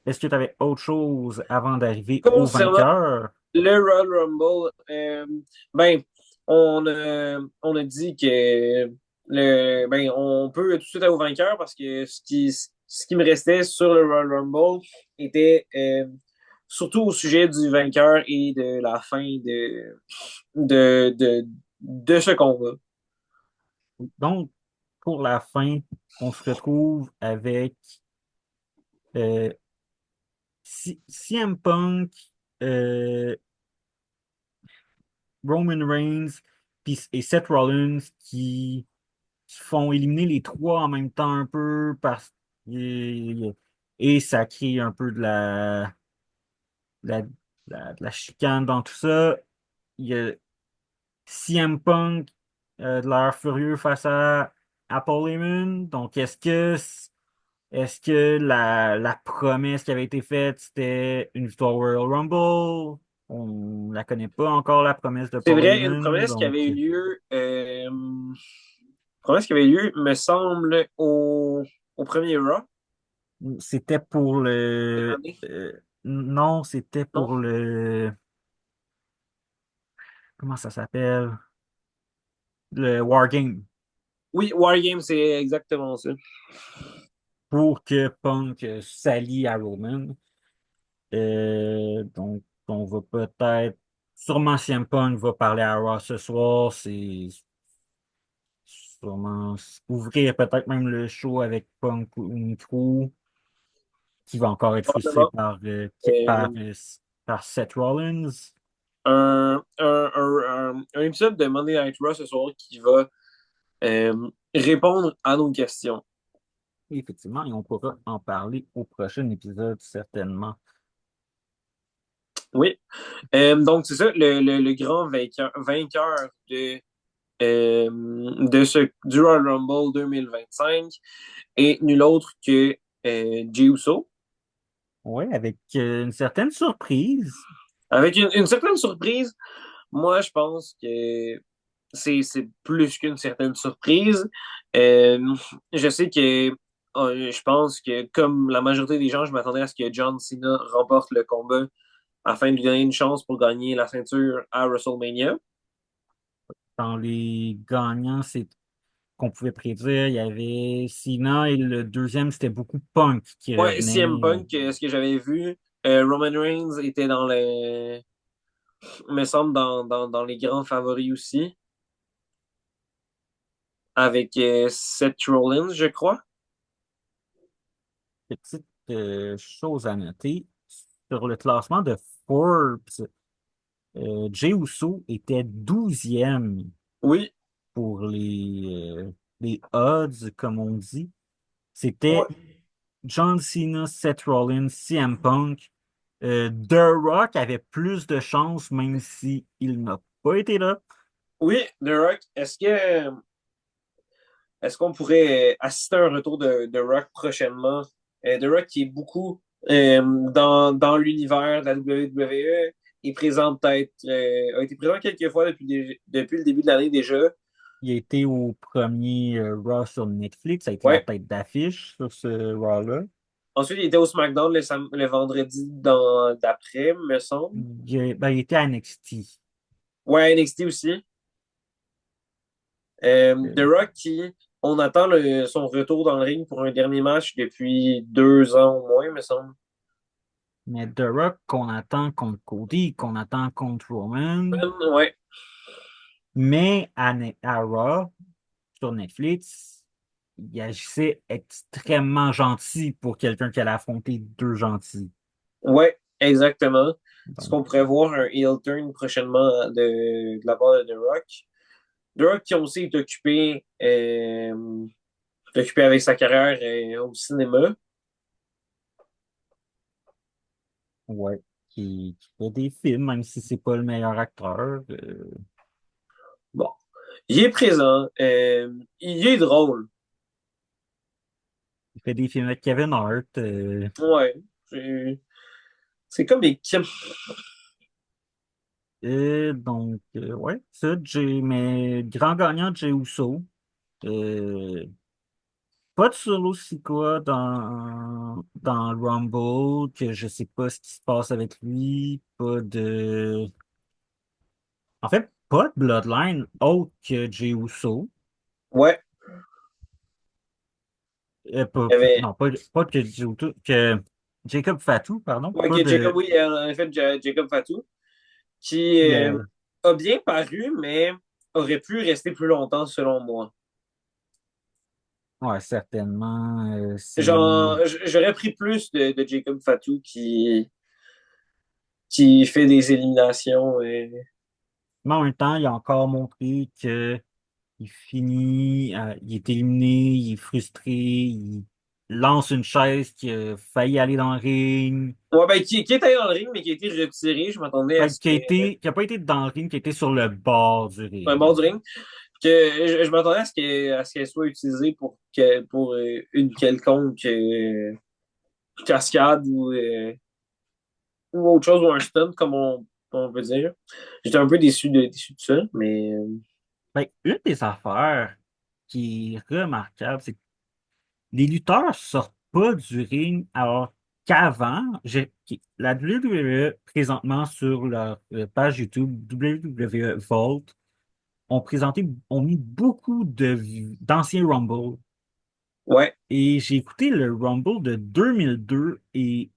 Est-ce que tu avais autre chose avant d'arriver au Concernant vainqueur? le Royal Rumble, ben, on a dit que on peut tout de suite aller au vainqueur parce que ce qui me restait sur le Royal Rumble était surtout au sujet du vainqueur et de la fin de ce combat. Donc, pour la fin, on se retrouve avec euh, CM Punk, euh, Roman Reigns et Seth Rollins qui se font éliminer les trois en même temps un peu et ça crée un peu la, de la chicane dans tout ça. Il y a CM Punk de l'air furieux face à Paul Heyman. Donc, est-ce que la promesse qui avait été faite, c'était une victoire au Royal Rumble? On la connaît pas encore, la promesse de C'est Paul vrai, une Heyman. promesse qui avait Donc, eu lieu, promesse qui avait eu lieu, me semble, au premier Raw c'était pour cette le... année, non, c'était non? pour le... Comment ça s'appelle? Le War Game. Oui, War Games, c'est exactement ça. pour que Punk s'allie à Roman. Donc, on va peut-être, sûrement CM Punk va parler à Raw ce soir, c'est sûrement ouvrir peut-être même le show avec Punk ou une crew qui va encore être frustré Probablement. Euh, par Seth Rollins. un épisode de Monday Night Raw ce soir qui va répondre à nos questions. Effectivement, et on pourra en parler au prochain épisode, certainement. Oui. Donc, c'est ça, le grand vainqueur du Royal Rumble 2025 est nul autre que Jey Uso. Oui, avec une certaine surprise. Avec une certaine surprise, moi, je pense que c'est plus qu'une certaine surprise. Euh, je sais que je pense que, comme la majorité des gens, je m'attendais à ce que John Cena remporte le combat afin de lui donner une chance pour gagner la ceinture à WrestleMania. Dans les gagnants, c'est qu'on pouvait prédire, il y avait Cena et le deuxième, c'était beaucoup Punk qui Ouais, CM revenait. Punk, ce que j'avais vu, Roman Reigns était me semble, dans les grands favoris aussi, avec Seth Rollins, je crois. Petite chose à noter, sur le classement de Forbes, Jey Uso était 12e Oui, pour les odds, comme on dit. C'était ouais. John Cena, Seth Rollins, CM Punk. The Rock avait plus de chances, même si il n'a pas été là. Oui, The Rock, est-ce qu'on pourrait assister à un retour de Rock prochainement? The Rock qui est beaucoup dans l'univers de la WWE, est présent peut-être, a été présent quelques fois depuis le début de l'année déjà. Il a été au premier Raw sur Netflix. Ça a été la Ouais. tête d'affiche sur ce Raw-là. Ensuite, il était au SmackDown le vendredi d'après, me semble. Il était à NXT. Ouais, NXT aussi. The Euh, Rock on attend son retour dans le ring pour un dernier match depuis 2 ans au moins, me semble. mais The Rock qu'on attend contre Cody, qu'on attend contre Roman. Ouais, Mais à Raw, sur Netflix, il agissait extrêmement gentil pour quelqu'un qui allait affronter deux gentils. ouais, exactement. Est-ce Donc, qu'on pourrait voir un heel turn prochainement de la part de The Rock? The Rock qui aussi est occupé avec sa carrière au cinéma. ouais, qui fait des films, même si c'est pas le meilleur acteur. Bon, il est présent. Il est drôle. Il fait des films avec Kevin Hart. Ouais, c'est comique. Ouais, ça, mais grand gagnant, Jey Uso. Euh, Pas de solo Sikoa dans le Rumble, que je sais pas ce qui se passe avec lui. Pas de. En fait, pas de Bloodline autre que Jey Uso. Ouais, il y avait. Non, pas que Jey Uso, que Jacob Fatou, pardon. Ouais, Pas que Jacob, de. oui, en effet, Jacob Fatou, qui Qui, euh, a bien paru, mais aurait pu rester plus longtemps, selon moi. ouais, certainement. J'aurais pris plus de Jacob Fatou qui fait des éliminations. Mais en même temps, il a encore montré que il est éliminé, il est frustré, il lance une chaise qui a failli aller dans le ring. Ouais, ben, qui est allé dans le ring, mais qui a été retiré. Je m'attendais à Ben, ce que. qui a pas été dans le ring, qui a été sur le bord du Un ring. bord du ring. Que je m'attendais à ce qu'elle soit utilisée pour une quelconque cascade ou autre chose, ou un stunt, comme on peut dire. J'étais un peu déçu de ça, mais Ben, une des affaires qui est remarquable, c'est que les lutteurs sortent pas du ring alors qu'avant, la WWE, présentement sur leur page YouTube, WWE Vault, ont mis beaucoup d'anciens Rumble. Ouais, Et j'ai écouté le Rumble de 2002 et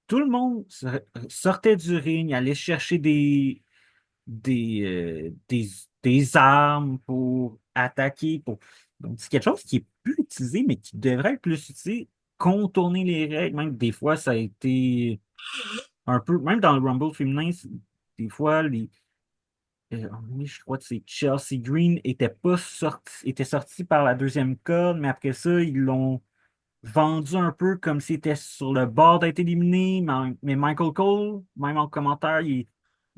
tout le monde sortait du ring, allait chercher des armes pour attaquer. Donc, c'est quelque chose qui est plus utilisé, mais qui devrait être plus utilisé. Contourner les règles, même des fois, ça a été un peu, même dans le Rumble féminin, des fois, oui, je crois que c'est Chelsea Green était sorti par la deuxième corde, mais après ça, ils l'ont vendu un peu comme s'il était sur le bord d'être éliminé. Mais Michael Cole, même en commentaire, il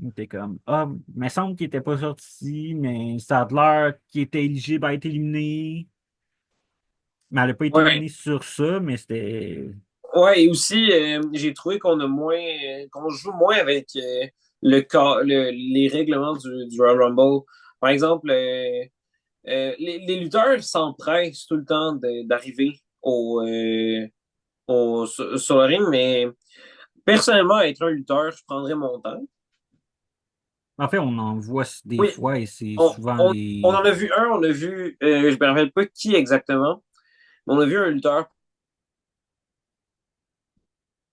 était comme ah, il me semble qu'il était pas sorti, mais ça a l'air qu'il était éligible à être éliminé. Mais elle n'a pas été ouais. éliminée sur ça, mais c'était. Ouais, et aussi, j'ai trouvé qu'on joue moins avec les règlements du Royal Rumble. Par exemple, les lutteurs s'empressent tout le temps d'arriver sur le ring, mais personnellement, être un lutteur, je prendrais mon temps. En fait, on en voit des Oui, fois et c'est on, souvent on les. en a vu un, je me rappelle pas qui exactement, mais on a vu un lutteur.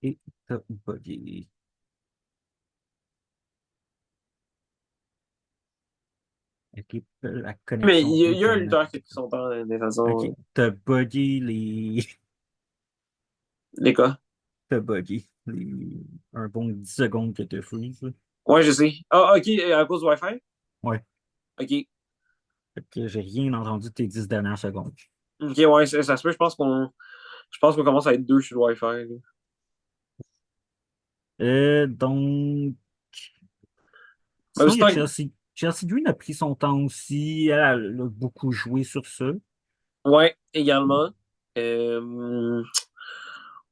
Et t'as bugué. Ok, la Mais connexion il y a un Internet. lutteur qui a pris son temps de Ok, façon. t'as bugué les. Les cas. T'as bugué un bon 10 secondes que t'as freeze. Là. Ouais, je sais. Ah, ok, à cause du Wi-Fi? Ouais. Ok. Fait que j'ai rien entendu de tes 10 dernières secondes. Ok, ouais, ça se peut, je pense qu'on commence à être deux sur le Wi-Fi, là. Donc, Ben, sinon, il y c'est a un- Chelsea. Chelsea Green a pris son temps aussi. Elle a beaucoup joué sur ça. Ouais, également. Euh,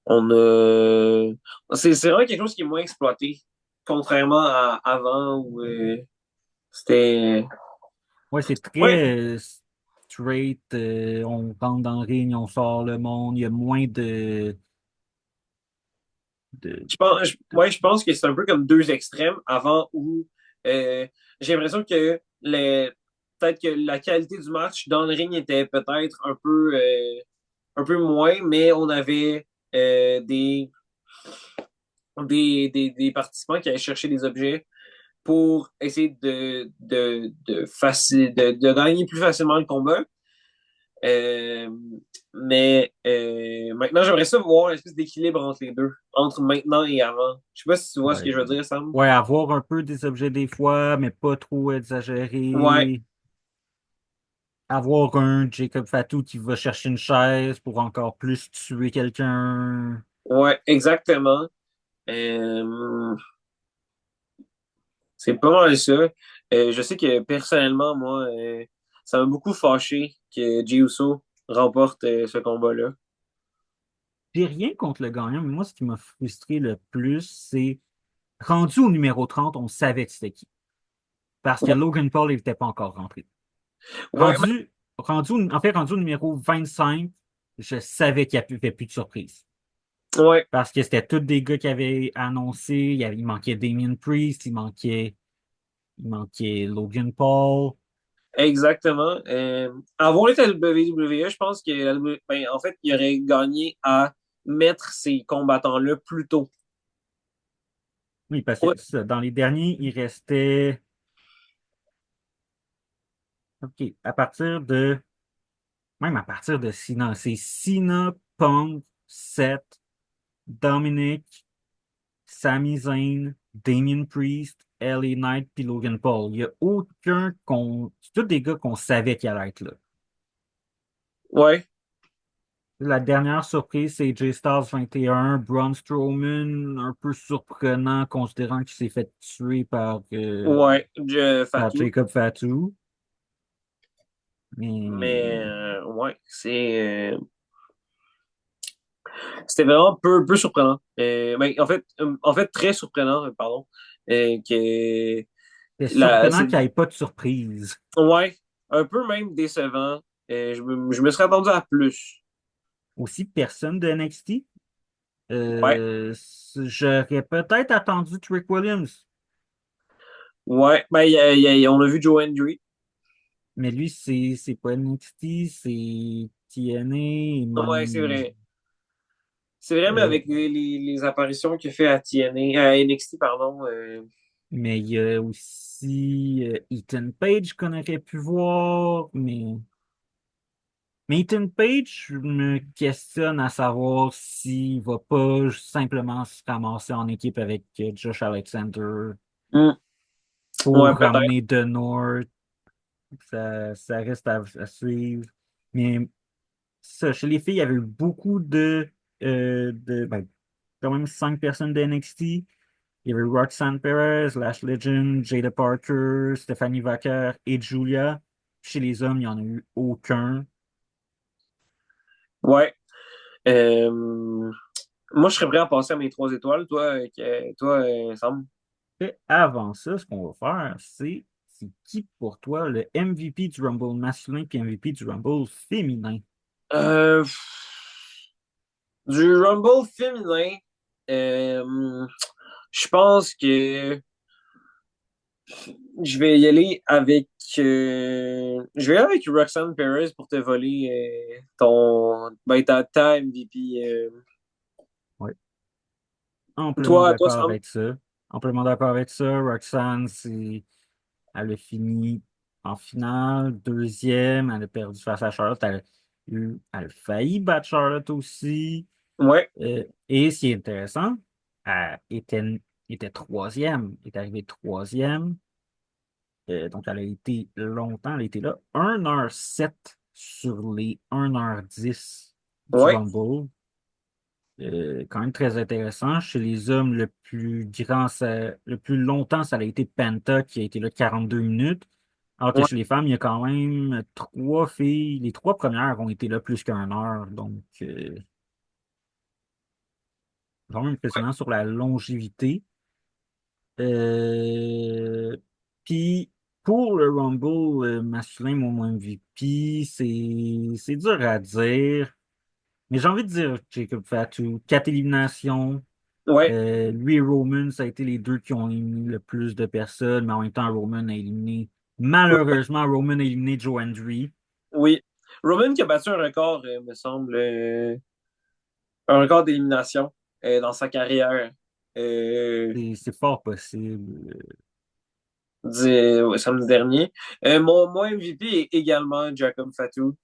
on a. C'est vraiment quelque chose qui est moins exploité, contrairement à avant où c'était. Ouais, c'est Ouais, très straight. On rentre dans le ring, on sort le monde. Il y a moins de, ouais, je pense que c'est un peu comme deux extrêmes avant où euh, j'ai l'impression que peut-être que la qualité du match dans le ring était peut-être un peu moins, mais on avait des participants qui allaient chercher des objets pour essayer de gagner plus facilement le combat. Euh, mais maintenant, j'aimerais ça voir l'espèce d'équilibre entre les deux, entre maintenant et avant. Je sais pas si tu vois ce que ouais, je veux dire, Sam. ouais, avoir un peu des objets des fois, mais pas trop Ouais, exagéré. Avoir un Jacob Fatou qui va chercher une chaise pour encore plus tuer quelqu'un. ouais, exactement. Euh, c'est pas mal ça. Je sais que personnellement, moi, ça m'a beaucoup fâché que Jey Uso remporte ce combat-là. J'ai rien contre le gagnant, mais moi, ce qui m'a frustré le plus, c'est rendu au numéro 30, on savait que c'était qui. Parce que Logan Paul n'était pas encore rentré. Ouais, Rendu au numéro 25, je savais qu'il n'y avait plus de surprise. ouais, Parce que c'était tous des gars qui avaient annoncé, il manquait Damien Priest, il manquait Logan Paul. exactement. Avoir été à la WWE, je pense que ben, en fait, il aurait gagné à mettre ces combattants-là plus tôt. Oui, parce que Ouais, ça, dans les derniers, il restait. OK, même à partir de Cena, c'est Cena, Punk, Seth, Dominic, Sami Zayn, Damien Priest, LA Knight puis Logan Paul. Il n'y a aucun qu'on. C'est tous des gars qu'on savait qu'il allait être là. ouais, La dernière surprise, c'est J Stars 21, Braun Strowman, un peu surprenant considérant qu'il s'est fait tuer ouais, par Fatou. Jacob Fatu. Mais Mais ouais, c'était vraiment peu surprenant. Ben, en fait, très surprenant, pardon. Que c'est la, surprenant c'est, qu'il n'y ait pas de surprise. ouais, un peu même décevant. Je me serais attendu à plus. Aussi, personne de NXT. Ouais, J'aurais peut-être attendu Trick Williams, ouais. Ben, on a vu Joe Hendry. mais lui, c'est pas NXT, c'est TNA et Ouais, c'est même. vrai. C'est vrai, mais euh, avec les apparitions qu'il fait à TNA, à NXT, pardon. mais il y a aussi Ethan Page qu'on aurait pu voir. Mais Ethan Page, je me questionne à savoir s'il va pas simplement se ramasser en équipe avec Josh Alexander Hmm. Ouais, pour peut-être. ramener The North. Ça reste à suivre. Mais ça, chez les filles, il y avait eu beaucoup ben, quand même 5 personnes de NXT. Il y avait Roxanne Perez, Lash Legend, Jada Parker, Stephanie Vaquer et Julia. Chez les hommes, il n'y en a eu aucun. Ouais. Euh, Moi, je serais prêt à passer à mes 3 étoiles. Sam. Et avant ça, ce qu'on va faire, c'est qui pour toi le MVP du Rumble masculin et MVP du Rumble féminin? Euh, du Rumble féminin, euh, je pense que je vais y aller avec. Je vais y aller avec Roxanne Perez pour te voler ta MVP. Oui, amplement Toi, d'accord Sam? avec ça. Amplement d'accord avec ça. Roxanne, elle a fini en finale, deuxième. Elle a perdu face à Charlotte. Elle a failli battre Charlotte aussi. Ouais, Et ce qui est intéressant, elle était troisième. Elle est arrivée troisième. Donc, elle a été longtemps. Elle a été là 1h07 sur les 1h10 du ouais, Rumble. Quand même très intéressant. Chez les hommes, le plus longtemps, ça a été Penta qui a été là 42 minutes. Alors que ouais, chez les femmes, il y a quand même 3 filles. Les 3 premières ont été là plus qu'1 heure. Donc, vraiment impressionnant sur la longévité. Euh, Puis, pour le Rumble masculin, mon MVP, c'est dur à dire. Mais j'ai envie de dire Jacob Fatu. 4 éliminations. ouais, Lui et Roman, ça a été les deux qui ont éliminé le plus de personnes, mais en même temps, malheureusement, Roman a éliminé Joe Hendry. oui. Roman qui a battu un record, me semble, un record d'élimination dans sa carrière. Euh, C'est fort possible. Ouais, samedi dernier. Mon MVP est également Jacob Fatou,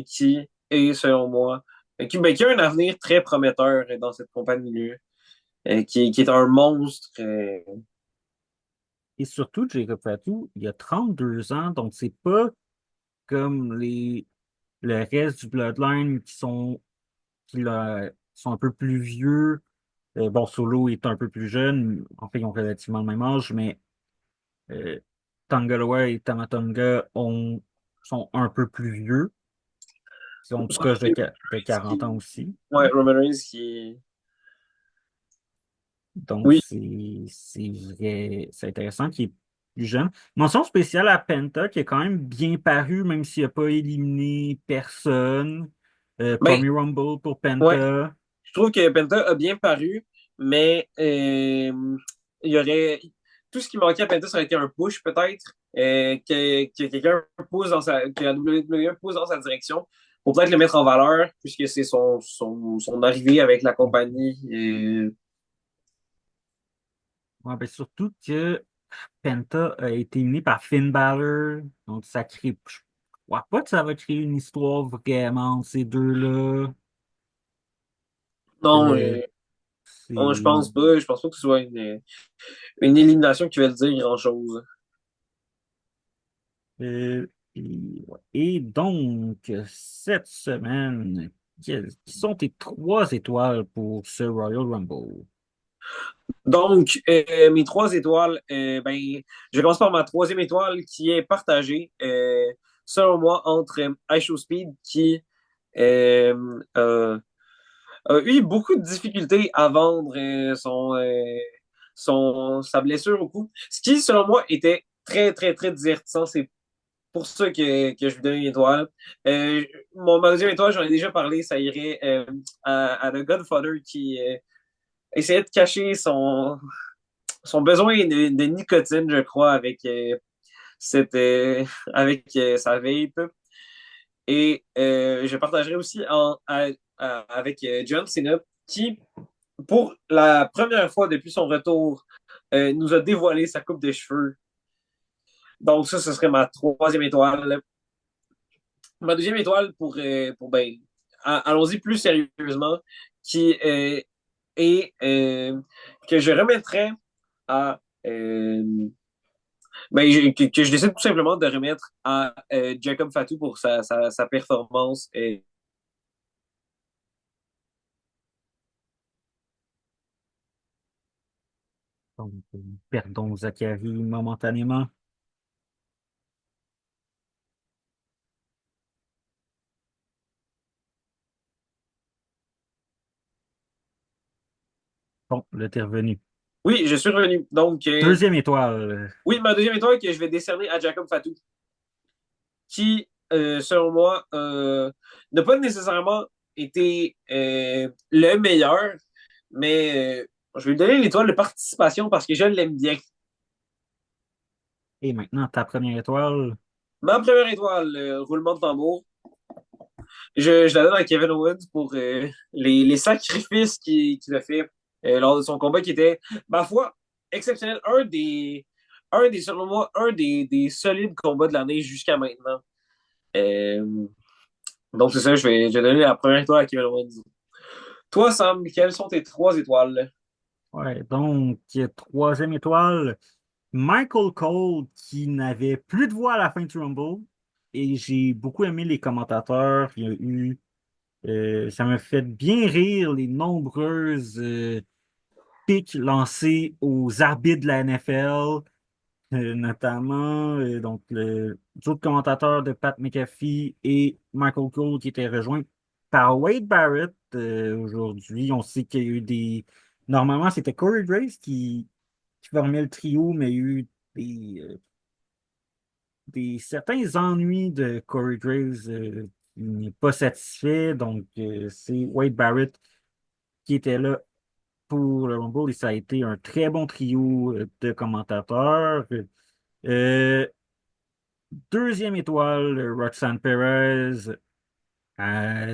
qui est, selon moi, qui a un avenir très prometteur dans cette compagnie-là, qui est un monstre. Et surtout, Jacob Fatu, il a 32 ans, donc c'est pas comme le reste du Bloodline qui sont un peu plus vieux. Bon, Solo est un peu plus jeune. En fait, ils ont relativement le même âge, mais euh, Tangaloa et Tamatonga sont un peu plus vieux. Ils sont proches de 40 ans aussi. Ouais, Roman Reigns qui. Donc, Oui, c'est vrai, c'est intéressant qu'il est plus jeune. Mention spéciale à Penta, qui est quand même bien paru, même s'il n'a pas éliminé personne. ben, Premier Rumble pour ouais, Penta. je trouve que Penta a bien paru, mais il y aurait. Tout ce qui manquait à Penta, ça aurait été un push, peut-être, que quelqu'un pousse que la WWE pousse dans sa direction pour peut-être le mettre en valeur, puisque c'est son arrivée avec la compagnie. Ouais, ben surtout que Penta a été éliminé par Finn Balor. Donc, je crois pas que ça va créer une histoire vraiment entre ces deux-là. Non, Euh, je c'est pense pas. Je pense pas que ce soit une élimination qui veut dire grand-chose. et donc, cette semaine, qui sont tes 3 étoiles pour ce Royal Rumble? Donc, mes 3 étoiles, ben, je commence par ma troisième étoile qui est partagée, selon moi, entre Speed qui a eu beaucoup de difficultés à vendre sa blessure au cou. Ce qui, selon moi, était très, très, très divertissant. C'est pour ça que je lui donne une étoile. Ma deuxième étoile, j'en ai déjà parlé, ça irait à The Godfather qui essayait de cacher son besoin de nicotine, je crois, avec, avec sa vape. Et je partagerai aussi avec John Cena, qui, pour la première fois depuis son retour, nous a dévoilé sa coupe de cheveux. Donc ça, ce serait ma troisième étoile. Ma deuxième étoile ben, allons-y plus sérieusement, qui est que je remettrais à que je décide tout simplement de remettre à Jacob Fatou pour sa performance. Donc, perdons Zachary momentanément. Bon, là, t'es revenu. Oui, je suis revenu. Donc, Deuxième étoile. oui, ma deuxième étoile que je vais décerner à Jacob Fatou, qui, selon moi, n'a pas nécessairement été le meilleur, mais je vais lui donner l'étoile de participation parce que je l'aime bien. Et maintenant, ta première étoile. Ma première étoile, roulement de tambour, je la donne à Kevin Owens pour les sacrifices qu'il a fait lors de son combat qui était, ma foi, exceptionnel. Selon moi, un des solides combats de l'année jusqu'à maintenant. Euh, donc, c'est ça, je vais donner la première étoile à Kevin Owens. Toi, Sam, quelles sont tes trois étoiles? Ouais, donc, troisième étoile. Michael Cole qui n'avait plus de voix à la fin du Rumble. Et j'ai beaucoup aimé les commentateurs. Il y a eu, ça me fait bien rire les nombreuses pics lancés aux arbitres de la NFL, notamment donc d'autres commentateurs de Pat McAfee et Michael Cole qui étaient rejoints par Wade Barrett. Aujourd'hui, on sait qu'il y a eu des. Normalement, c'était Corey Graves qui formait le trio, mais il y a eu certains ennuis de Corey Graves qui n'est pas satisfait. Donc, c'est Wade Barrett qui était là pour le Rumble et ça a été un très bon trio de commentateurs. Euh, Deuxième étoile, Roxanne Perez.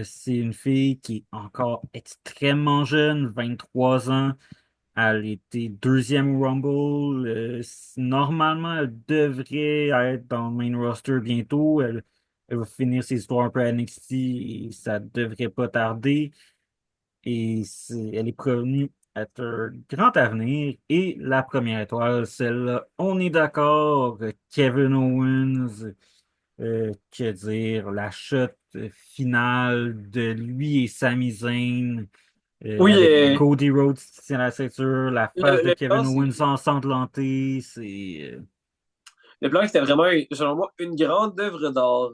C'est une fille qui est encore extrêmement jeune, 23 ans. Elle était deuxième au Rumble. Normalement, elle devrait être dans le main roster bientôt. Elle va finir ses histoires un peu à NXT et ça devrait pas tarder. Et elle est provenue être un grand avenir. Et la première étoile, celle-là, on est d'accord, Kevin Owens. Que dire, la chute finale de lui et Sami Zayn Oui, avec Cody Rhodes qui tient la ceinture, la face de le plan, Kevin Owens ensanglantée, c'est le plan, c'était vraiment, selon moi, une grande œuvre d'art.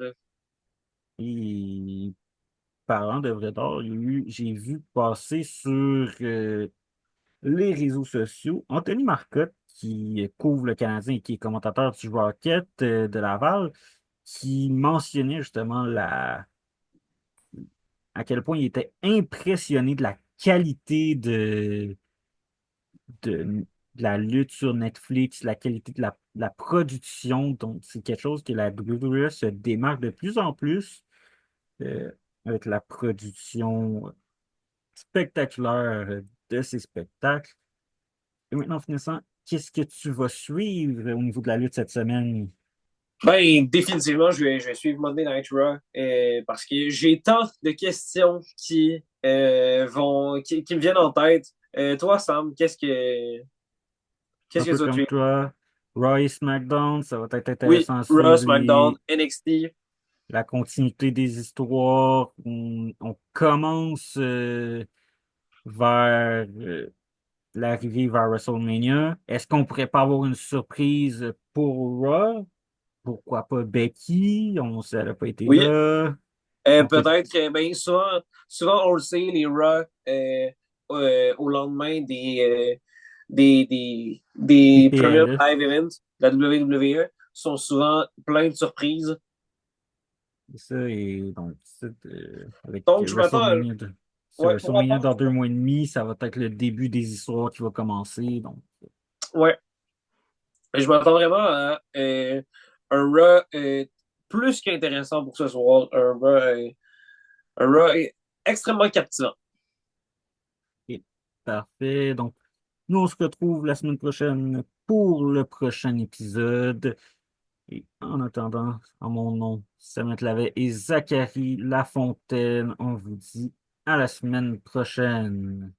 et parlant de vrai d'or, j'ai vu passer sur les réseaux sociaux Anthony Marcotte qui couvre le Canadien et qui est commentateur du Rocket de Laval qui mentionnait justement à quel point il était impressionné de la qualité de la lutte sur Netflix, la qualité de la production. Donc, c'est quelque chose que la WWE se démarque de plus en plus euh, avec la production spectaculaire de ces spectacles. Et maintenant, en finissant, qu'est-ce que tu vas suivre au niveau de la lutte cette semaine? Ben, définitivement, je vais suivre Monday Night Raw parce que j'ai tant de questions qui me viennent en tête. Toi, Sam, Un qu'est-ce que peu tu vas comme suivre? toi, Raw et SmackDown, ça va être Oui, intéressant à Raw, suivre SmackDown, NXT. la continuité des histoires. On commence vers l'arrivée vers WrestleMania. Est-ce qu'on pourrait pas avoir une surprise pour Raw? Pourquoi pas Becky? On sait, elle n'a pas été Oui, là. On peut peut-être que ben, souvent, on le sait, les Raw au lendemain des des premiers PLE. live events de la WWE sont souvent pleins de surprises. C'est ça, et donc, avec Donc, je m'attends à. Ouais, pour ma WrestleMania part, dans 2 mois et demi, ça va être le début des histoires qui va commencer. Donc, ouais, je m'attends vraiment à un Raw plus qu'intéressant pour ce soir. Un Raw extrêmement captivant. Et parfait. Donc, nous, on se retrouve la semaine prochaine pour le prochain épisode. Et en attendant, en mon nom, Samuel Clavet et Zachary Lafontaine, on vous dit à la semaine prochaine.